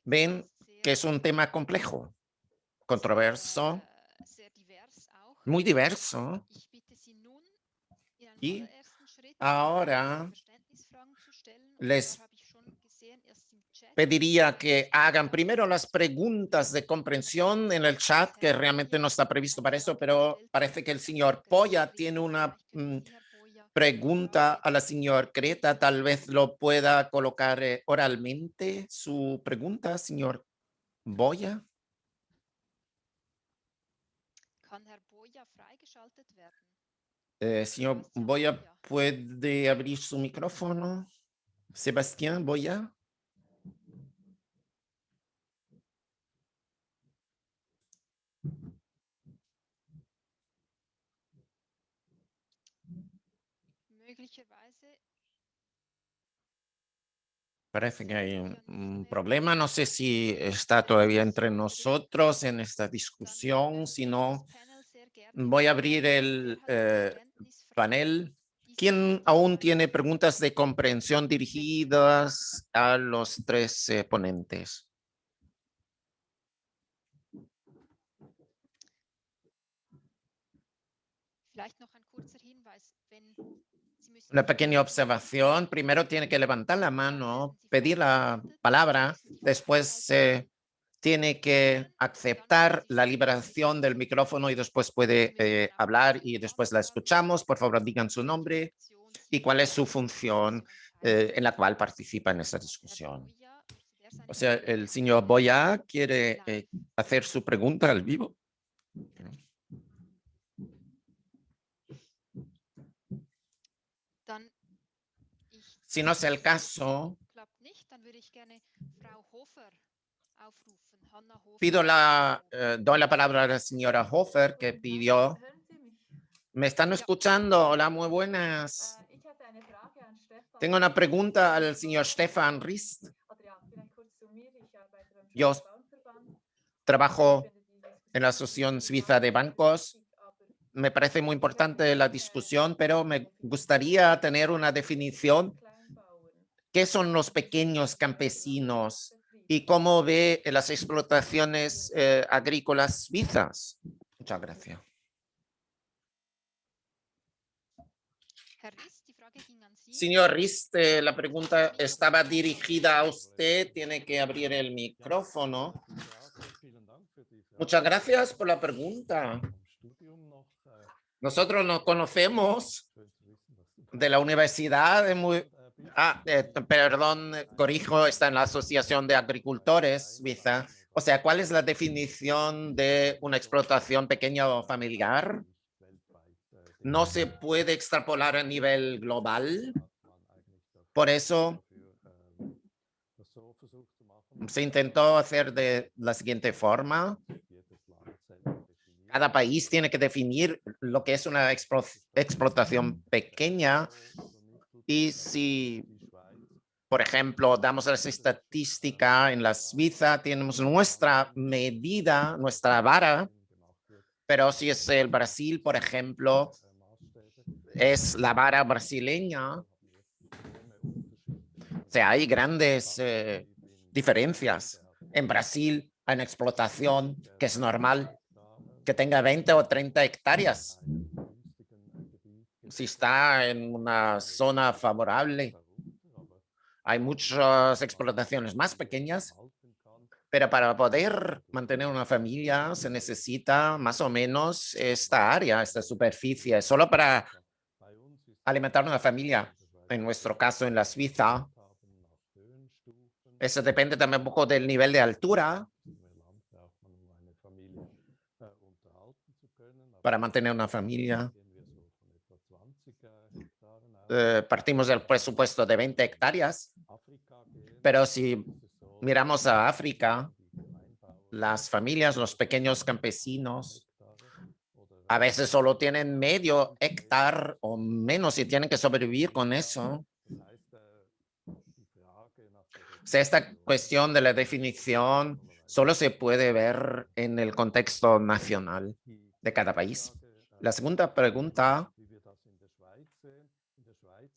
Ven que es un tema complejo, controverso, muy diverso. Y ahora les pediría que hagan primero las preguntas de comprensión en el chat, que realmente no está previsto para eso, pero parece que el señor Poya tiene una pregunta a la señora Greta. Tal vez lo pueda colocar oralmente su pregunta, señor Boya. Señor Boya, ¿puede abrir su micrófono? Sebastián Boya. Parece que hay un problema. No sé si está todavía entre nosotros en esta discusión. Si no, voy a abrir el panel. ¿Quién aún tiene preguntas de comprensión dirigidas a los tres ponentes? Una pequeña observación. Primero tiene que levantar la mano, pedir la palabra, después tiene que aceptar la liberación del micrófono y después puede hablar y después la escuchamos. Por favor, digan su nombre y cuál es su función en la cual participa en esta discusión. O sea, el señor Boya quiere hacer su pregunta al vivo. Si no es el caso, doy la palabra a la señora Hofer que pidió. ¿Me están escuchando? Hola, muy buenas. Tengo una pregunta al señor Stefan Rist. Yo trabajo en la Asociación Suiza de Bancos. Me parece muy importante la discusión, pero me gustaría tener una definición. ¿Qué son los pequeños campesinos y cómo ve las explotaciones agrícolas suizas? Muchas gracias. Señor Rist, la pregunta estaba dirigida a usted. Tiene que abrir el micrófono. Muchas gracias por la pregunta. Nosotros nos conocemos de la universidad. Perdón, corrijo, está en la Asociación de Agricultores Suiza. O sea, ¿cuál es la definición de una explotación pequeña o familiar? No se puede extrapolar a nivel global. Por eso se intentó hacer de la siguiente forma. Cada país tiene que definir lo que es una explotación pequeña. Y si, por ejemplo, damos las estadísticas en la Suiza, tenemos nuestra medida, nuestra vara, pero si es el Brasil, por ejemplo, es la vara brasileña. O sea, hay grandes diferencias. En Brasil hay una explotación que es normal, que tenga 20 o 30 hectáreas. Si está en una zona favorable, hay muchas explotaciones más pequeñas, pero para poder mantener una familia se necesita más o menos esta área, esta superficie, solo para alimentar una familia. En nuestro caso, en la Suiza, eso depende también un poco del nivel de altura. Para mantener una familia, partimos del presupuesto de 20 hectáreas, pero si miramos a África, las familias, los pequeños campesinos, a veces solo tienen medio hectárea o menos y tienen que sobrevivir con eso. O sea, esta cuestión de la definición solo se puede ver en el contexto nacional de cada país. La segunda pregunta,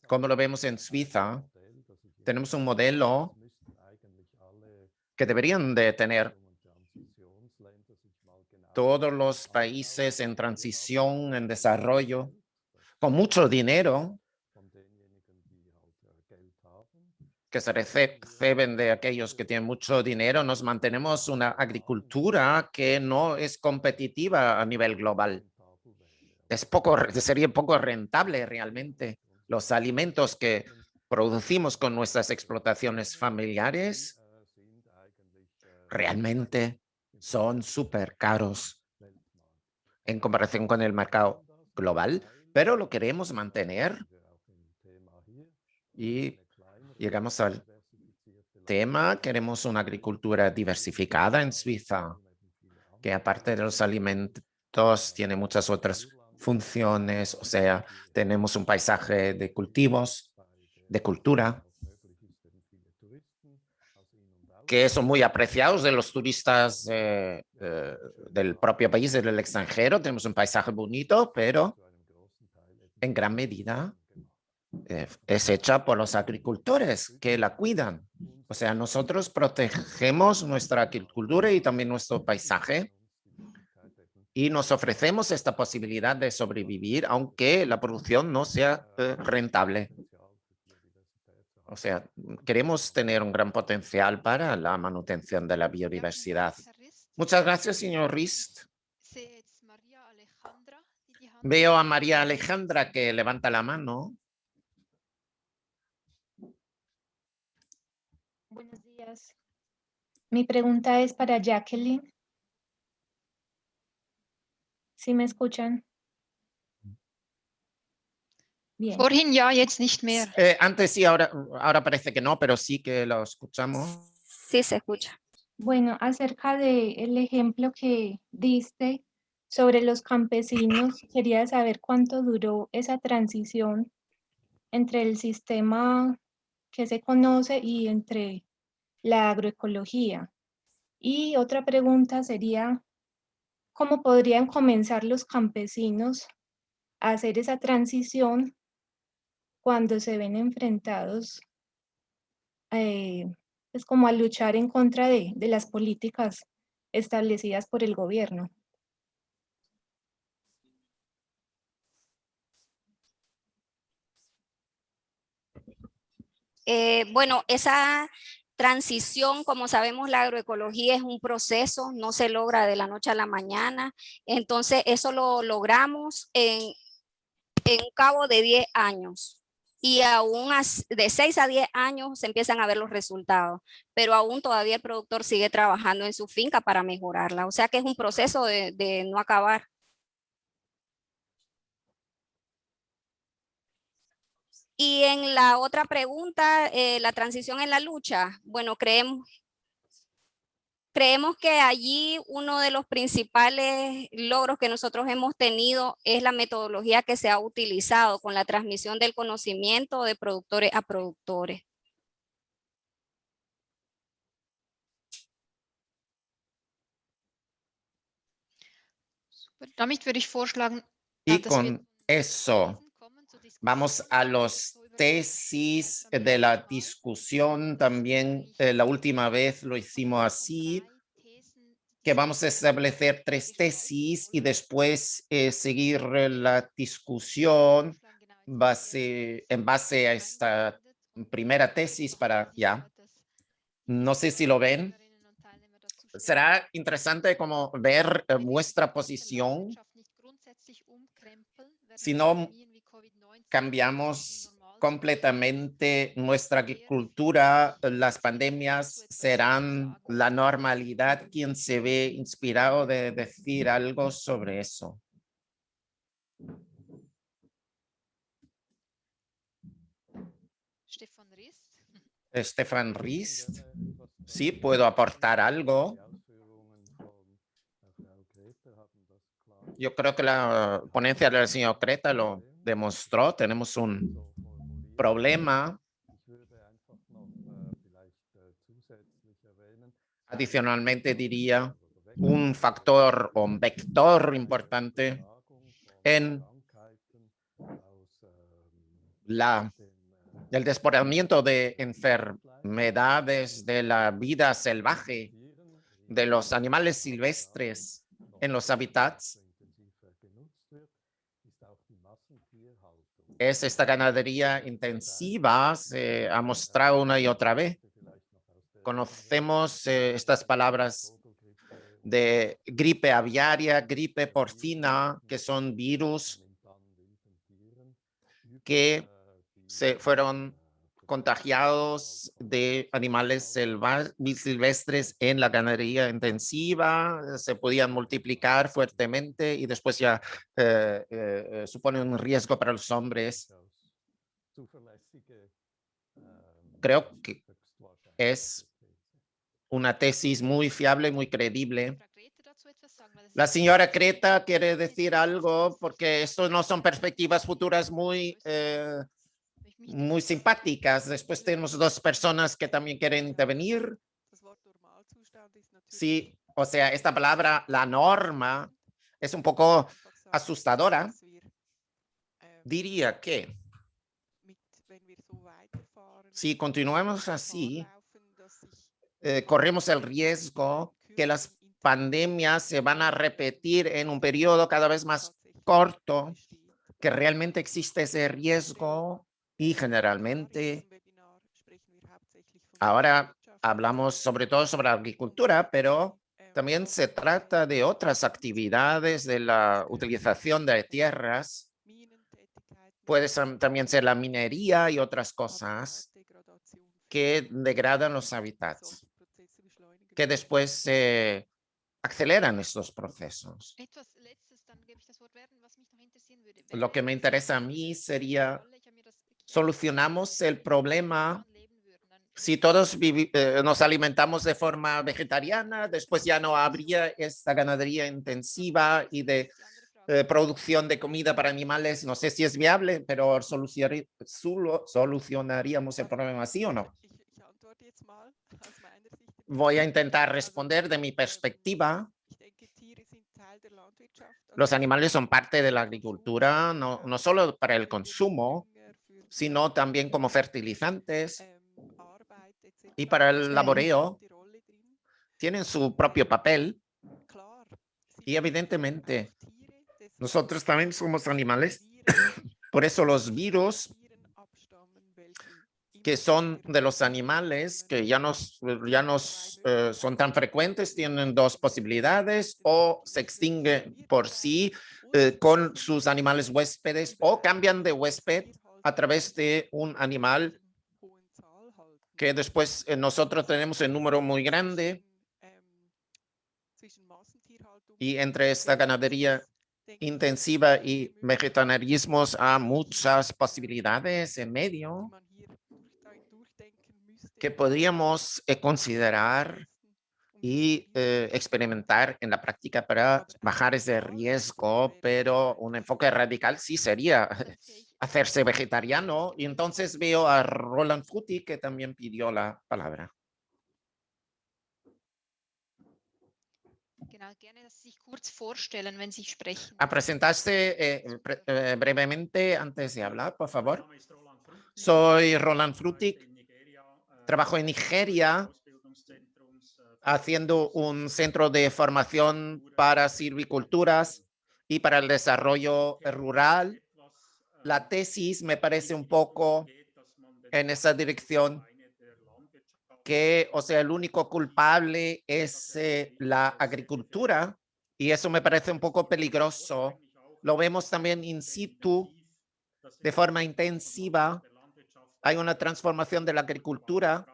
¿cómo lo vemos en Suiza? Tenemos un modelo que deberían de tener todos los países en transición, en desarrollo, con mucho dinero, que se reciben de aquellos que tienen mucho dinero. Nos mantenemos una agricultura que no es competitiva a nivel global. Sería poco rentable realmente. Los alimentos que producimos con nuestras explotaciones familiares realmente son súper caros en comparación con el mercado global, pero lo queremos mantener. Y llegamos al tema, queremos una agricultura diversificada en Suiza, que aparte de los alimentos tiene muchas otras funciones, o sea, tenemos un paisaje de cultivos, de cultura, que son muy apreciados de los turistas del propio país, del extranjero. Tenemos un paisaje bonito, pero en gran medida es hecha por los agricultores que la cuidan. O sea, nosotros protegemos nuestra agricultura y también nuestro paisaje y nos ofrecemos esta posibilidad de sobrevivir, aunque la producción no sea rentable. O sea, queremos tener un gran potencial para la manutención de la biodiversidad. Muchas gracias, señor Rist. Veo a María Alejandra que levanta la mano. Buenos días. Mi pregunta es para Jacqueline. ¿Sí me escuchan? Bien. Vorhin ja, jetzt nicht mehr. Antes sí, ahora parece que no, pero sí que lo escuchamos. Sí se escucha. Bueno, acerca del ejemplo que diste sobre los campesinos, quería saber cuánto duró esa transición entre el sistema que se conoce y entre la agroecología. Y otra pregunta sería, ¿cómo podrían comenzar los campesinos a hacer esa transición cuando se ven enfrentados es como a luchar en contra de las políticas establecidas por el gobierno? Bueno, esa transición, como sabemos, la agroecología es un proceso, no se logra de la noche a la mañana. Entonces, eso lo logramos en un cabo de 10 años. Y aún de 6 a 10 años se empiezan a ver los resultados, pero aún todavía el productor sigue trabajando en su finca para mejorarla. O sea que es un proceso de no acabar. Y en la otra pregunta, la transición en la lucha, bueno, creemos que allí uno de los principales logros que nosotros hemos tenido es la metodología que se ha utilizado con la transmisión del conocimiento de productores a productores. Damit würde ich vorschlagen, Y dass wir con eso vamos a los tesis de la discusión. También la última vez lo hicimos así, que vamos a establecer 3 tesis y después seguir la discusión en base a esta primera tesis para ya. No sé si lo ven. Será interesante como ver vuestra posición. Si no cambiamos completamente nuestra agricultura, las pandemias serán la normalidad. ¿Quién se ve inspirado de decir algo sobre eso? Stefan Rist. Sí, puedo aportar algo. Yo creo que la ponencia del señor Creta lo demostró. Tenemos un problema. Adicionalmente diría un factor o un vector importante en el desbordamiento de enfermedades de la vida salvaje, de los animales silvestres en los hábitats. Es esta ganadería intensiva, se ha mostrado una y otra vez. Conocemos estas palabras de gripe aviaria, gripe porcina, que son virus que se fueron contagiados de animales silvestres en la ganadería intensiva, se podían multiplicar fuertemente y después ya suponen un riesgo para los hombres. Creo que es una tesis muy fiable, muy creíble. La señora Creta quiere decir algo porque esto no son perspectivas futuras muy simpáticas. Después tenemos 2 personas que también quieren intervenir. Sí, o sea, esta palabra, la norma, es un poco asustadora. Diría que si continuamos así, corremos el riesgo que las pandemias se van a repetir en un periodo cada vez más corto, que realmente existe ese riesgo y generalmente Ahora hablamos sobre todo sobre la agricultura, pero también se trata de otras actividades de la utilización de tierras. Puede también ser la minería y otras cosas que degradan los hábitats, que después se aceleran estos procesos. Etwas Letztes, dann gebe ich das Wort Werner, was mich noch interessieren würde. Lo que me interesa a mí sería, solucionamos el problema si todos nos alimentamos de forma vegetariana, después ya no habría esta ganadería intensiva y de producción de comida para animales. No sé si es viable, pero solucionaríamos el problema, ¿sí o no? Voy a intentar responder de mi perspectiva. Los animales son parte de la agricultura, no solo para el consumo, sino también como fertilizantes y para el laboreo. Tienen su propio papel y evidentemente nosotros también somos animales. Por eso los virus que son de los animales que ya no son tan frecuentes, tienen dos posibilidades: o se extinguen por sí con sus animales huéspedes, o cambian de huésped a través de un animal que después nosotros tenemos un número muy grande. Y entre esta ganadería intensiva y vegetarianismos hay muchas posibilidades en medio que podríamos considerar y experimentar en la práctica para bajar ese riesgo, pero un enfoque radical sí sería hacerse vegetariano. Y entonces veo a Roland Frutti, que también pidió la palabra. Genau, gerne, dass Sie sich kurz vorstellen, wenn Sie sprechen. A presentarse brevemente antes de hablar, por favor. Soy Roland Frutti. Trabajo en Nigeria haciendo un centro de formación para silviculturas y para el desarrollo rural. La tesis me parece un poco en esa dirección, que, o sea, el único culpable es la agricultura, y eso me parece un poco peligroso. Lo vemos también in situ, de forma intensiva. Hay una transformación de la agricultura,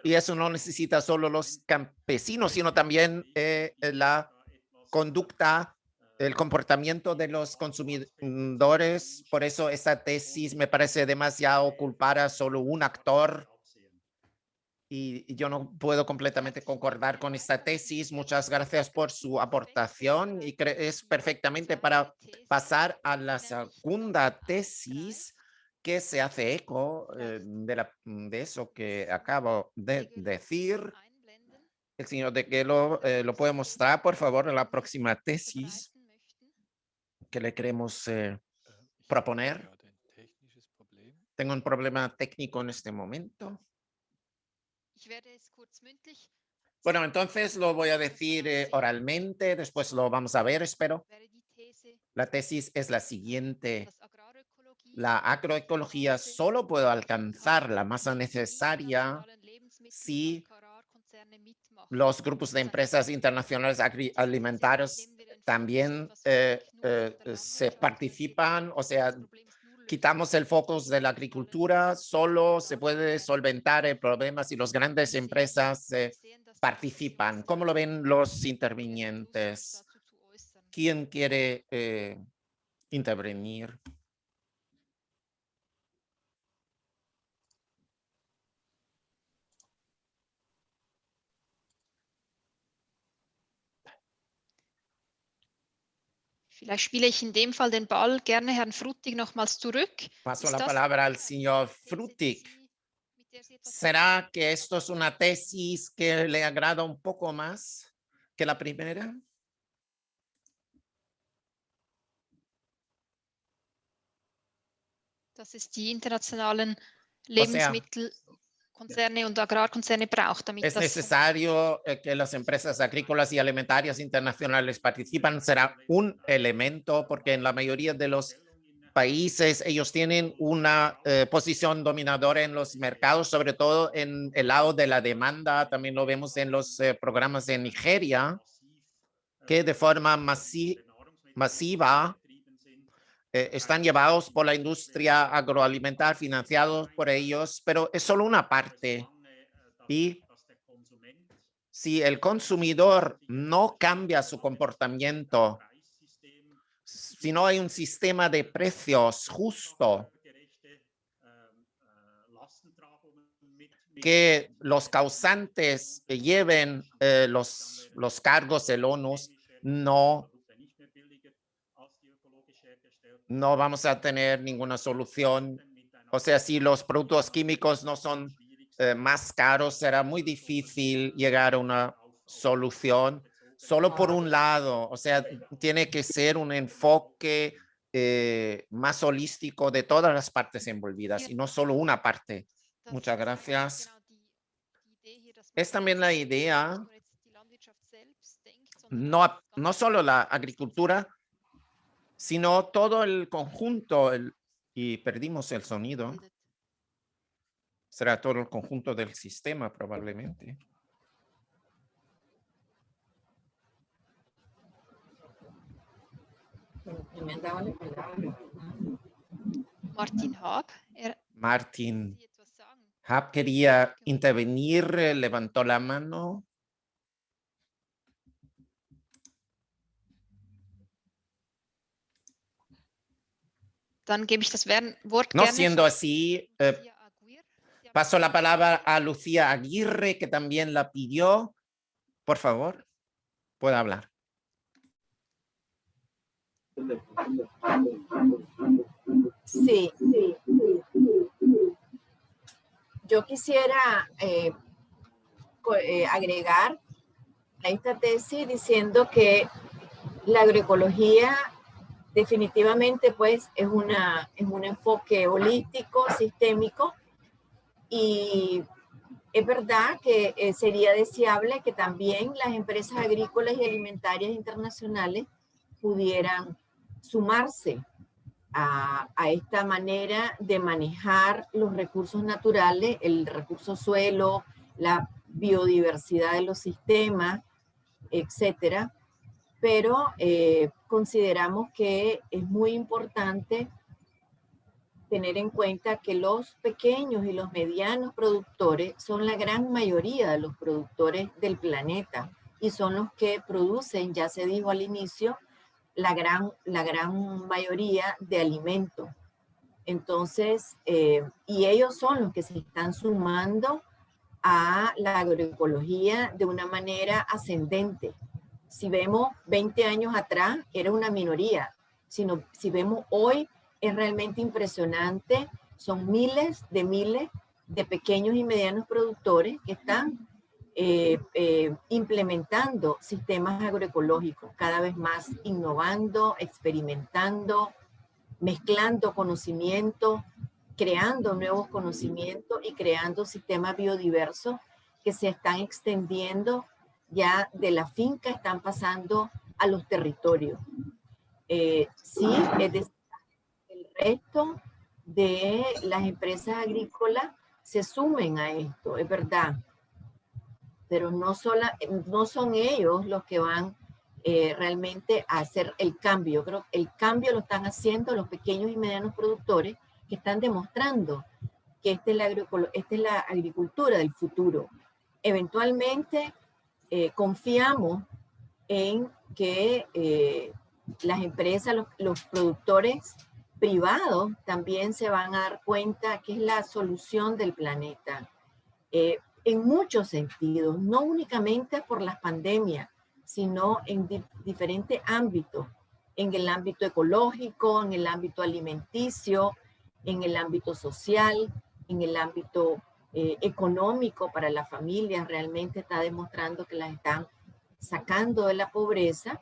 y eso no necesita solo los campesinos, sino también la conducta, el comportamiento de los consumidores. Por eso esa tesis me parece demasiado culpar a solo un actor. Y yo no puedo completamente concordar con esta tesis. Muchas gracias por su aportación, y es perfectamente para pasar a la segunda tesis, que se hace eco de eso que acabo de decir. El señor De Gelo lo puede mostrar, por favor, en la próxima tesis que le queremos proponer. Tengo un problema técnico en este momento. Bueno, entonces lo voy a decir oralmente, después lo vamos a ver, espero. La tesis es la siguiente. La agroecología solo puede alcanzar la masa necesaria si los grupos de empresas internacionales alimentarias también se participan. O sea, quitamos el foco de la agricultura, solo se puede solventar el problema si las grandes empresas participan. ¿Cómo lo ven los intervinientes? ¿Quién quiere intervenir? Vielleicht spiele ich in dem Fall den Ball gerne Herrn Fruttig nochmals zurück. Paso la palabra al señor Fruttig. ¿Será que esto es una tesis que le agrada un poco más que la primera? Dass es die internationalen Lebensmittelkonzerne und Agrarkonzerne braucht, damit es necesario que las empresas agrícolas y alimentarias internacionales participan. Será un elemento, porque en la mayoría de los países, ellos tienen una posición dominadora en los mercados, sobre todo en el lado de la demanda. También lo vemos en los programas de Nigeria, que de forma masiva están llevados por la industria agroalimentar, financiados por ellos, pero es solo una parte. Y si el consumidor no cambia su comportamiento, si no hay un sistema de precios justo, que los causantes lleven los cargos, el onus, no vamos a tener ninguna solución. O sea, si los productos químicos no son más caros, será muy difícil llegar a una solución solo por un lado. O sea, tiene que ser un enfoque más holístico de todas las partes envolvidas y no solo una parte. Muchas gracias. Es también la idea, no solo la agricultura, sino todo el conjunto, y perdimos el sonido. Será todo el conjunto del sistema probablemente. Martin Haab. Martin Haab quería intervenir, levantó la mano. Dann gebe ich das Wort No gerne siendo así, paso la palabra a Lucía Aguirre, que también la pidió. Por favor, puede hablar. Sí. Yo quisiera agregar a esta tesis diciendo que la agroecología definitivamente pues es un enfoque holístico, sistémico, y es verdad que sería deseable que también las empresas agrícolas y alimentarias internacionales pudieran sumarse a esta manera de manejar los recursos naturales, el recurso suelo, la biodiversidad de los sistemas, etcétera. Pero consideramos que es muy importante tener en cuenta que los pequeños y los medianos productores son la gran mayoría de los productores del planeta y son los que producen, ya se dijo al inicio, la gran mayoría de alimentos. Entonces, y ellos son los que se están sumando a la agroecología de una manera ascendente. Si vemos 20 años atrás, era una minoría. Si vemos hoy, es realmente impresionante. Son miles de pequeños y medianos productores que están implementando sistemas agroecológicos, cada vez más innovando, experimentando, mezclando conocimientos, creando nuevos conocimientos y creando sistemas biodiversos que se están extendiendo ya de la finca, están pasando a los territorios. Sí, es decir, el resto de las empresas agrícolas se sumen a esto, es verdad, pero no son ellos los que van realmente a hacer el cambio. Creo que el cambio lo están haciendo los pequeños y medianos productores que están demostrando que esta es la agricultura del futuro. Eventualmente confiamos en que las empresas, los productores privados también se van a dar cuenta que es la solución del planeta. En muchos sentidos, no únicamente por las pandemias, sino en diferentes ámbitos, en el ámbito ecológico, en el ámbito alimenticio, en el ámbito social, en el ámbito económico para las familias. Realmente está demostrando que las están sacando de la pobreza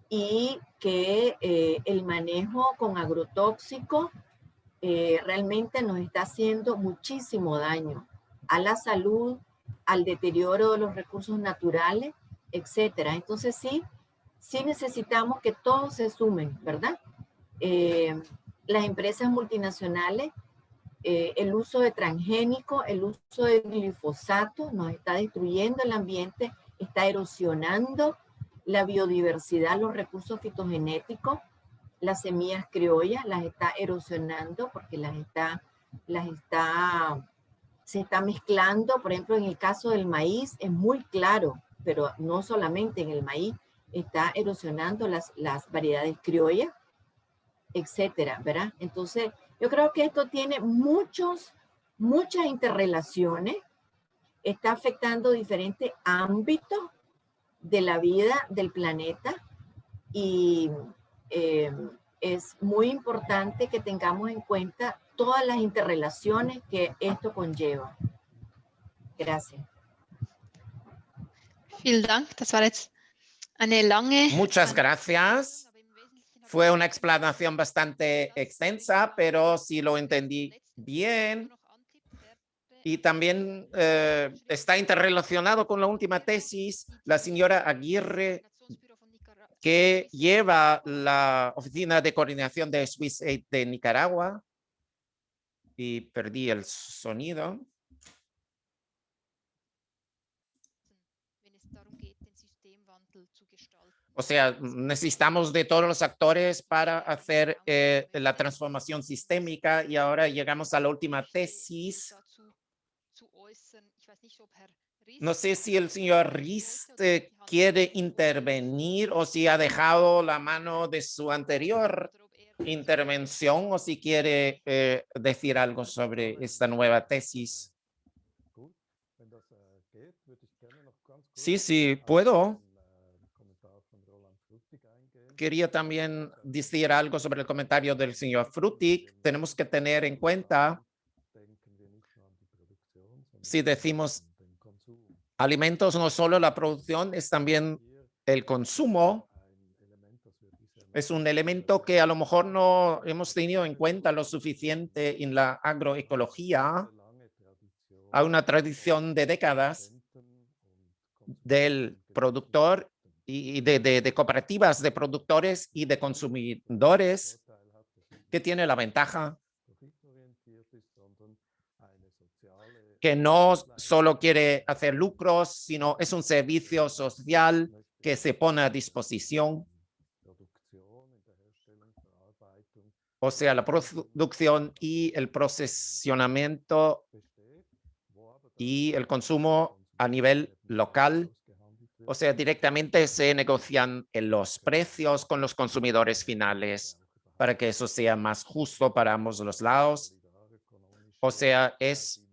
y que el manejo con agrotóxicos realmente nos está haciendo muchísimo daño a la salud, al deterioro de los recursos naturales, etcétera. Entonces sí necesitamos que todos se sumen, ¿verdad? las empresas multinacionales, el uso de transgénicos, el uso de glifosato nos está destruyendo el ambiente, está erosionando la biodiversidad, los recursos fitogenéticos, las semillas criollas las está erosionando porque se está mezclando. Por ejemplo, en el caso del maíz es muy claro, pero no solamente en el maíz, está erosionando las variedades criollas, etcétera, ¿verdad? Entonces, yo creo que esto tiene muchas interrelaciones, está afectando diferentes ámbitos de la vida del planeta y es muy importante que tengamos en cuenta todas las interrelaciones que esto conlleva. Gracias. Vielen Dank. Das war jetzt eine lange. Muchas gracias. Fue una explanación bastante extensa, pero si lo entendí bien, y también está interrelacionado con la última tesis, la señora Aguirre, que lleva la Oficina de Coordinación de SwissAid de Nicaragua. Y perdí el sonido. O sea, necesitamos de todos los actores para hacer la transformación sistémica, y ahora llegamos a la última tesis. No sé si el señor Rist quiere intervenir o si ha dejado la mano de su anterior intervención o si quiere decir algo sobre esta nueva tesis. Sí, puedo. Quería también decir algo sobre el comentario del señor Frutig. Tenemos que tener en cuenta, si decimos alimentos, no solo la producción, es también el consumo. Es un elemento que a lo mejor no hemos tenido en cuenta lo suficiente en la agroecología. Hay una tradición de décadas del productor y de cooperativas de productores y de consumidores que tiene la ventaja que no solo quiere hacer lucros, sino es un servicio social que se pone a disposición. O sea, la producción y el procesionamiento y el consumo a nivel local. O sea, directamente se negocian en los precios con los consumidores finales para que eso sea más justo para ambos los lados. O sea, es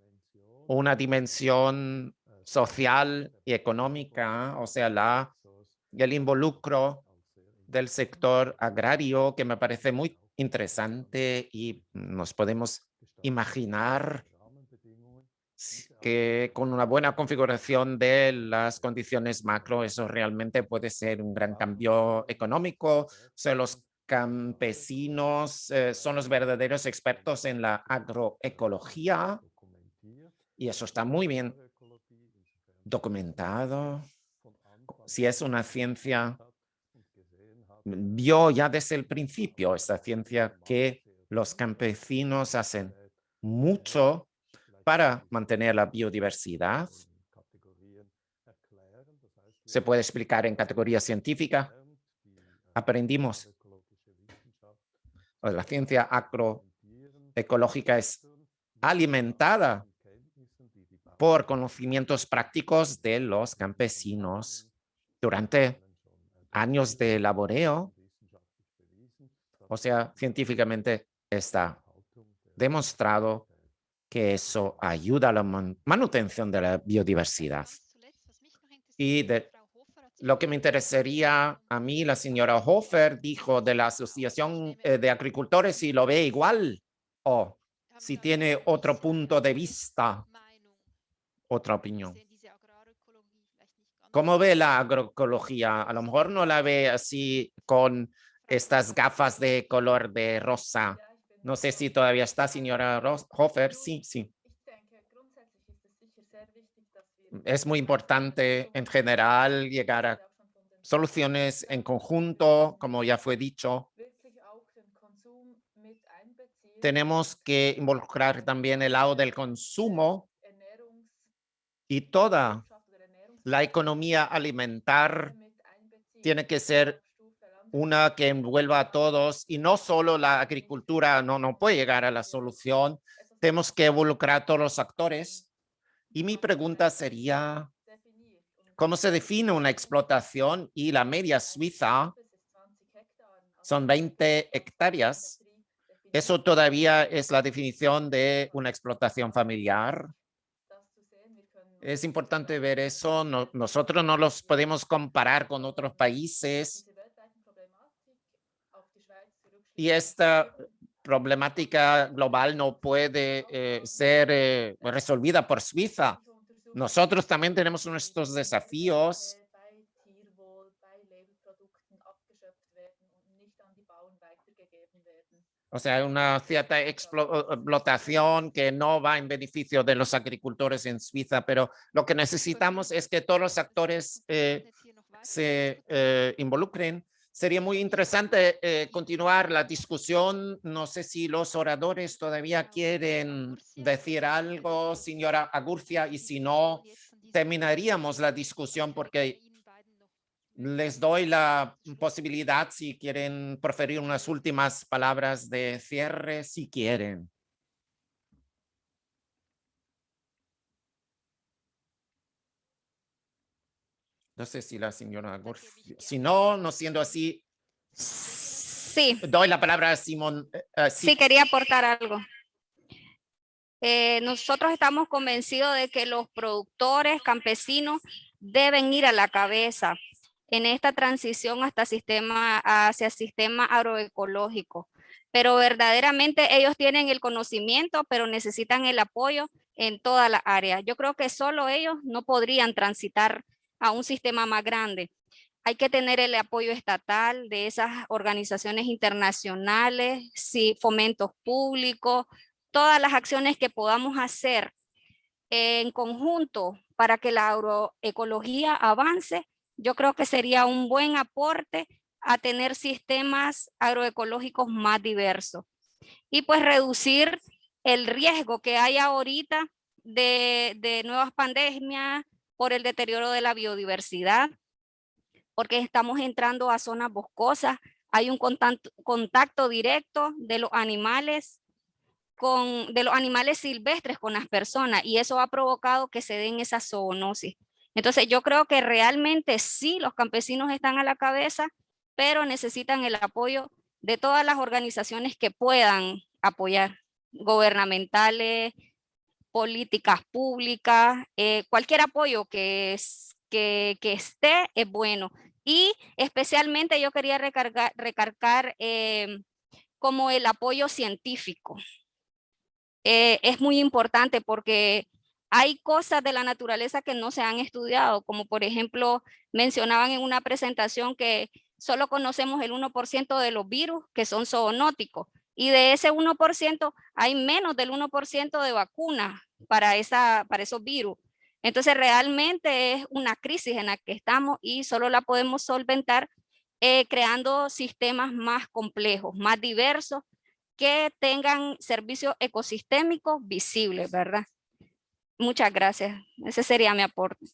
una dimensión social y económica, o sea, el involucro del sector agrario, que me parece muy interesante, y nos podemos imaginar que con una buena configuración de las condiciones macro, eso realmente puede ser un gran cambio económico. O sea, los campesinos son los verdaderos expertos en la agroecología y eso está muy bien documentado. Si es una ciencia, vio ya desde el principio esta ciencia que los campesinos hacen mucho para mantener la biodiversidad. Se puede explicar en categoría científica. Aprendimos. La ciencia agroecológica es alimentada por conocimientos prácticos de los campesinos durante años de laboreo. O sea, científicamente está demostrado que eso ayuda a la manutención de la biodiversidad. Y lo que me interesaría a mí, la señora Hofer dijo de la Asociación de Agricultores, si lo ve igual o si tiene otro punto de vista, otra opinión. ¿Cómo ve la agroecología? A lo mejor no la ve así con estas gafas de color de rosa. No sé si todavía está, señora Hofer. Sí. Es muy importante en general llegar a soluciones en conjunto, como ya fue dicho. tenemos que involucrar también el lado del consumo y toda la economía alimentar tiene que ser una que envuelva a todos y no solo la agricultura no puede llegar a la solución. Tenemos que involucrar a todos los actores. Y mi pregunta sería, ¿cómo se define una explotación? Y la media suiza son 20 hectáreas. ¿Eso todavía es la definición de una explotación familiar? Es importante ver eso. Nosotros no los podemos comparar con otros países. Y esta problemática global no puede ser resolvida por Suiza. Nosotros también tenemos nuestros desafíos. O sea, una cierta explotación que no va en beneficio de los agricultores en Suiza, pero lo que necesitamos es que todos los actores se involucren. Sería muy interesante continuar la discusión. No sé si los oradores todavía quieren decir algo, señora Agurcia, y si no, terminaríamos la discusión porque les doy la posibilidad si quieren proferir unas últimas palabras de cierre, si quieren. No sé si la señora Agurcia, si no, no siendo así, Sí, doy la palabra a Simón. sí quería aportar algo. Nosotros estamos convencidos de que los productores campesinos deben ir a la cabeza en esta transición hacia sistema agroecológico. Pero verdaderamente ellos tienen el conocimiento, pero necesitan el apoyo en toda la área. Yo creo que solo ellos no podrían transitar a un sistema más grande. Hay que tener el apoyo estatal de esas organizaciones internacionales, sí, fomentos públicos, todas las acciones que podamos hacer en conjunto para que la agroecología avance. Yo creo que sería un buen aporte a tener sistemas agroecológicos más diversos y pues reducir el riesgo que hay ahorita de nuevas pandemias por el deterioro de la biodiversidad, porque estamos entrando a zonas boscosas, hay un contacto directo de los animales silvestres con las personas y eso ha provocado que se den esa zoonosis. Entonces yo creo que realmente sí, los campesinos están a la cabeza, pero necesitan el apoyo de todas las organizaciones que puedan apoyar, gubernamentales, políticas públicas, cualquier apoyo que esté es bueno. Y especialmente yo quería recargar como el apoyo científico. Es muy importante porque hay cosas de la naturaleza que no se han estudiado, como por ejemplo mencionaban en una presentación que solo conocemos el 1% de los virus que son zoonóticos y de ese 1% hay menos del 1% de vacunas para esos virus. Entonces realmente es una crisis en la que estamos y solo la podemos solventar creando sistemas más complejos, más diversos, que tengan servicios ecosistémicos visibles, ¿verdad? Muchas gracias. Ese sería mi aporte.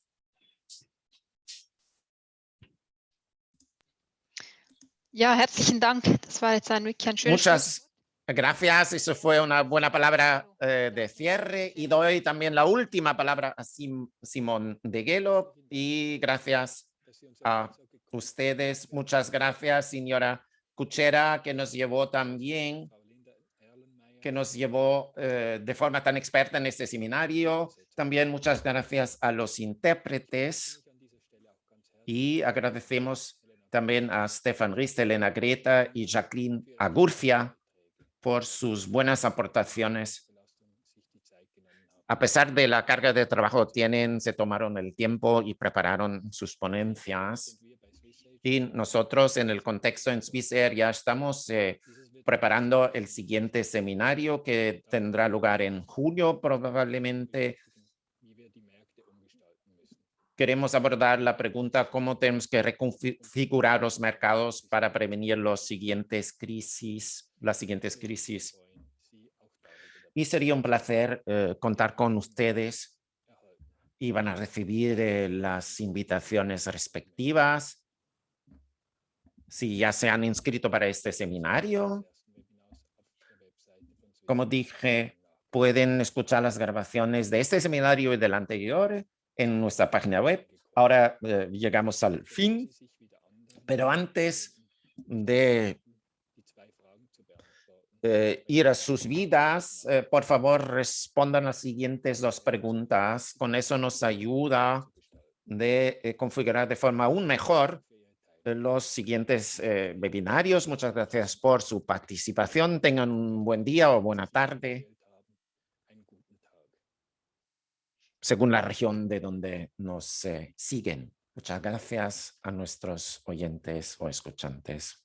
Ja, herzlichen Dank. Das war jetzt wirklich ein schönes Muchas gracias. Eso fue una buena palabra de cierre y doy también la última palabra a Simón Deguelo y gracias a ustedes. Muchas gracias, señora Kuchera, que nos llevó también de forma tan experta en este seminario. También muchas gracias a los intérpretes y agradecemos también a Stefan Rist, Elena Greta y Jacqueline Agurcia por sus buenas aportaciones. A pesar de la carga de trabajo se tomaron el tiempo y prepararon sus ponencias. Y nosotros en el contexto en Swissair ya estamos preparando el siguiente seminario que tendrá lugar en junio probablemente, queremos abordar la pregunta cómo tenemos que reconfigurar los mercados para prevenir las siguientes crisis. Y sería un placer contar con ustedes y van a recibir las invitaciones respectivas. Si ya se han inscrito para este seminario, como dije, pueden escuchar las grabaciones de este seminario y del anterior en nuestra página web. Ahora llegamos al fin, pero antes de ir a sus vidas, por favor, respondan las siguientes dos preguntas. Con eso nos ayuda de configurar de forma aún mejor los siguientes webinarios. Muchas gracias por su participación. Tengan un buen día o buena tarde, según la región de donde nos siguen. Muchas gracias a nuestros oyentes o escuchantes.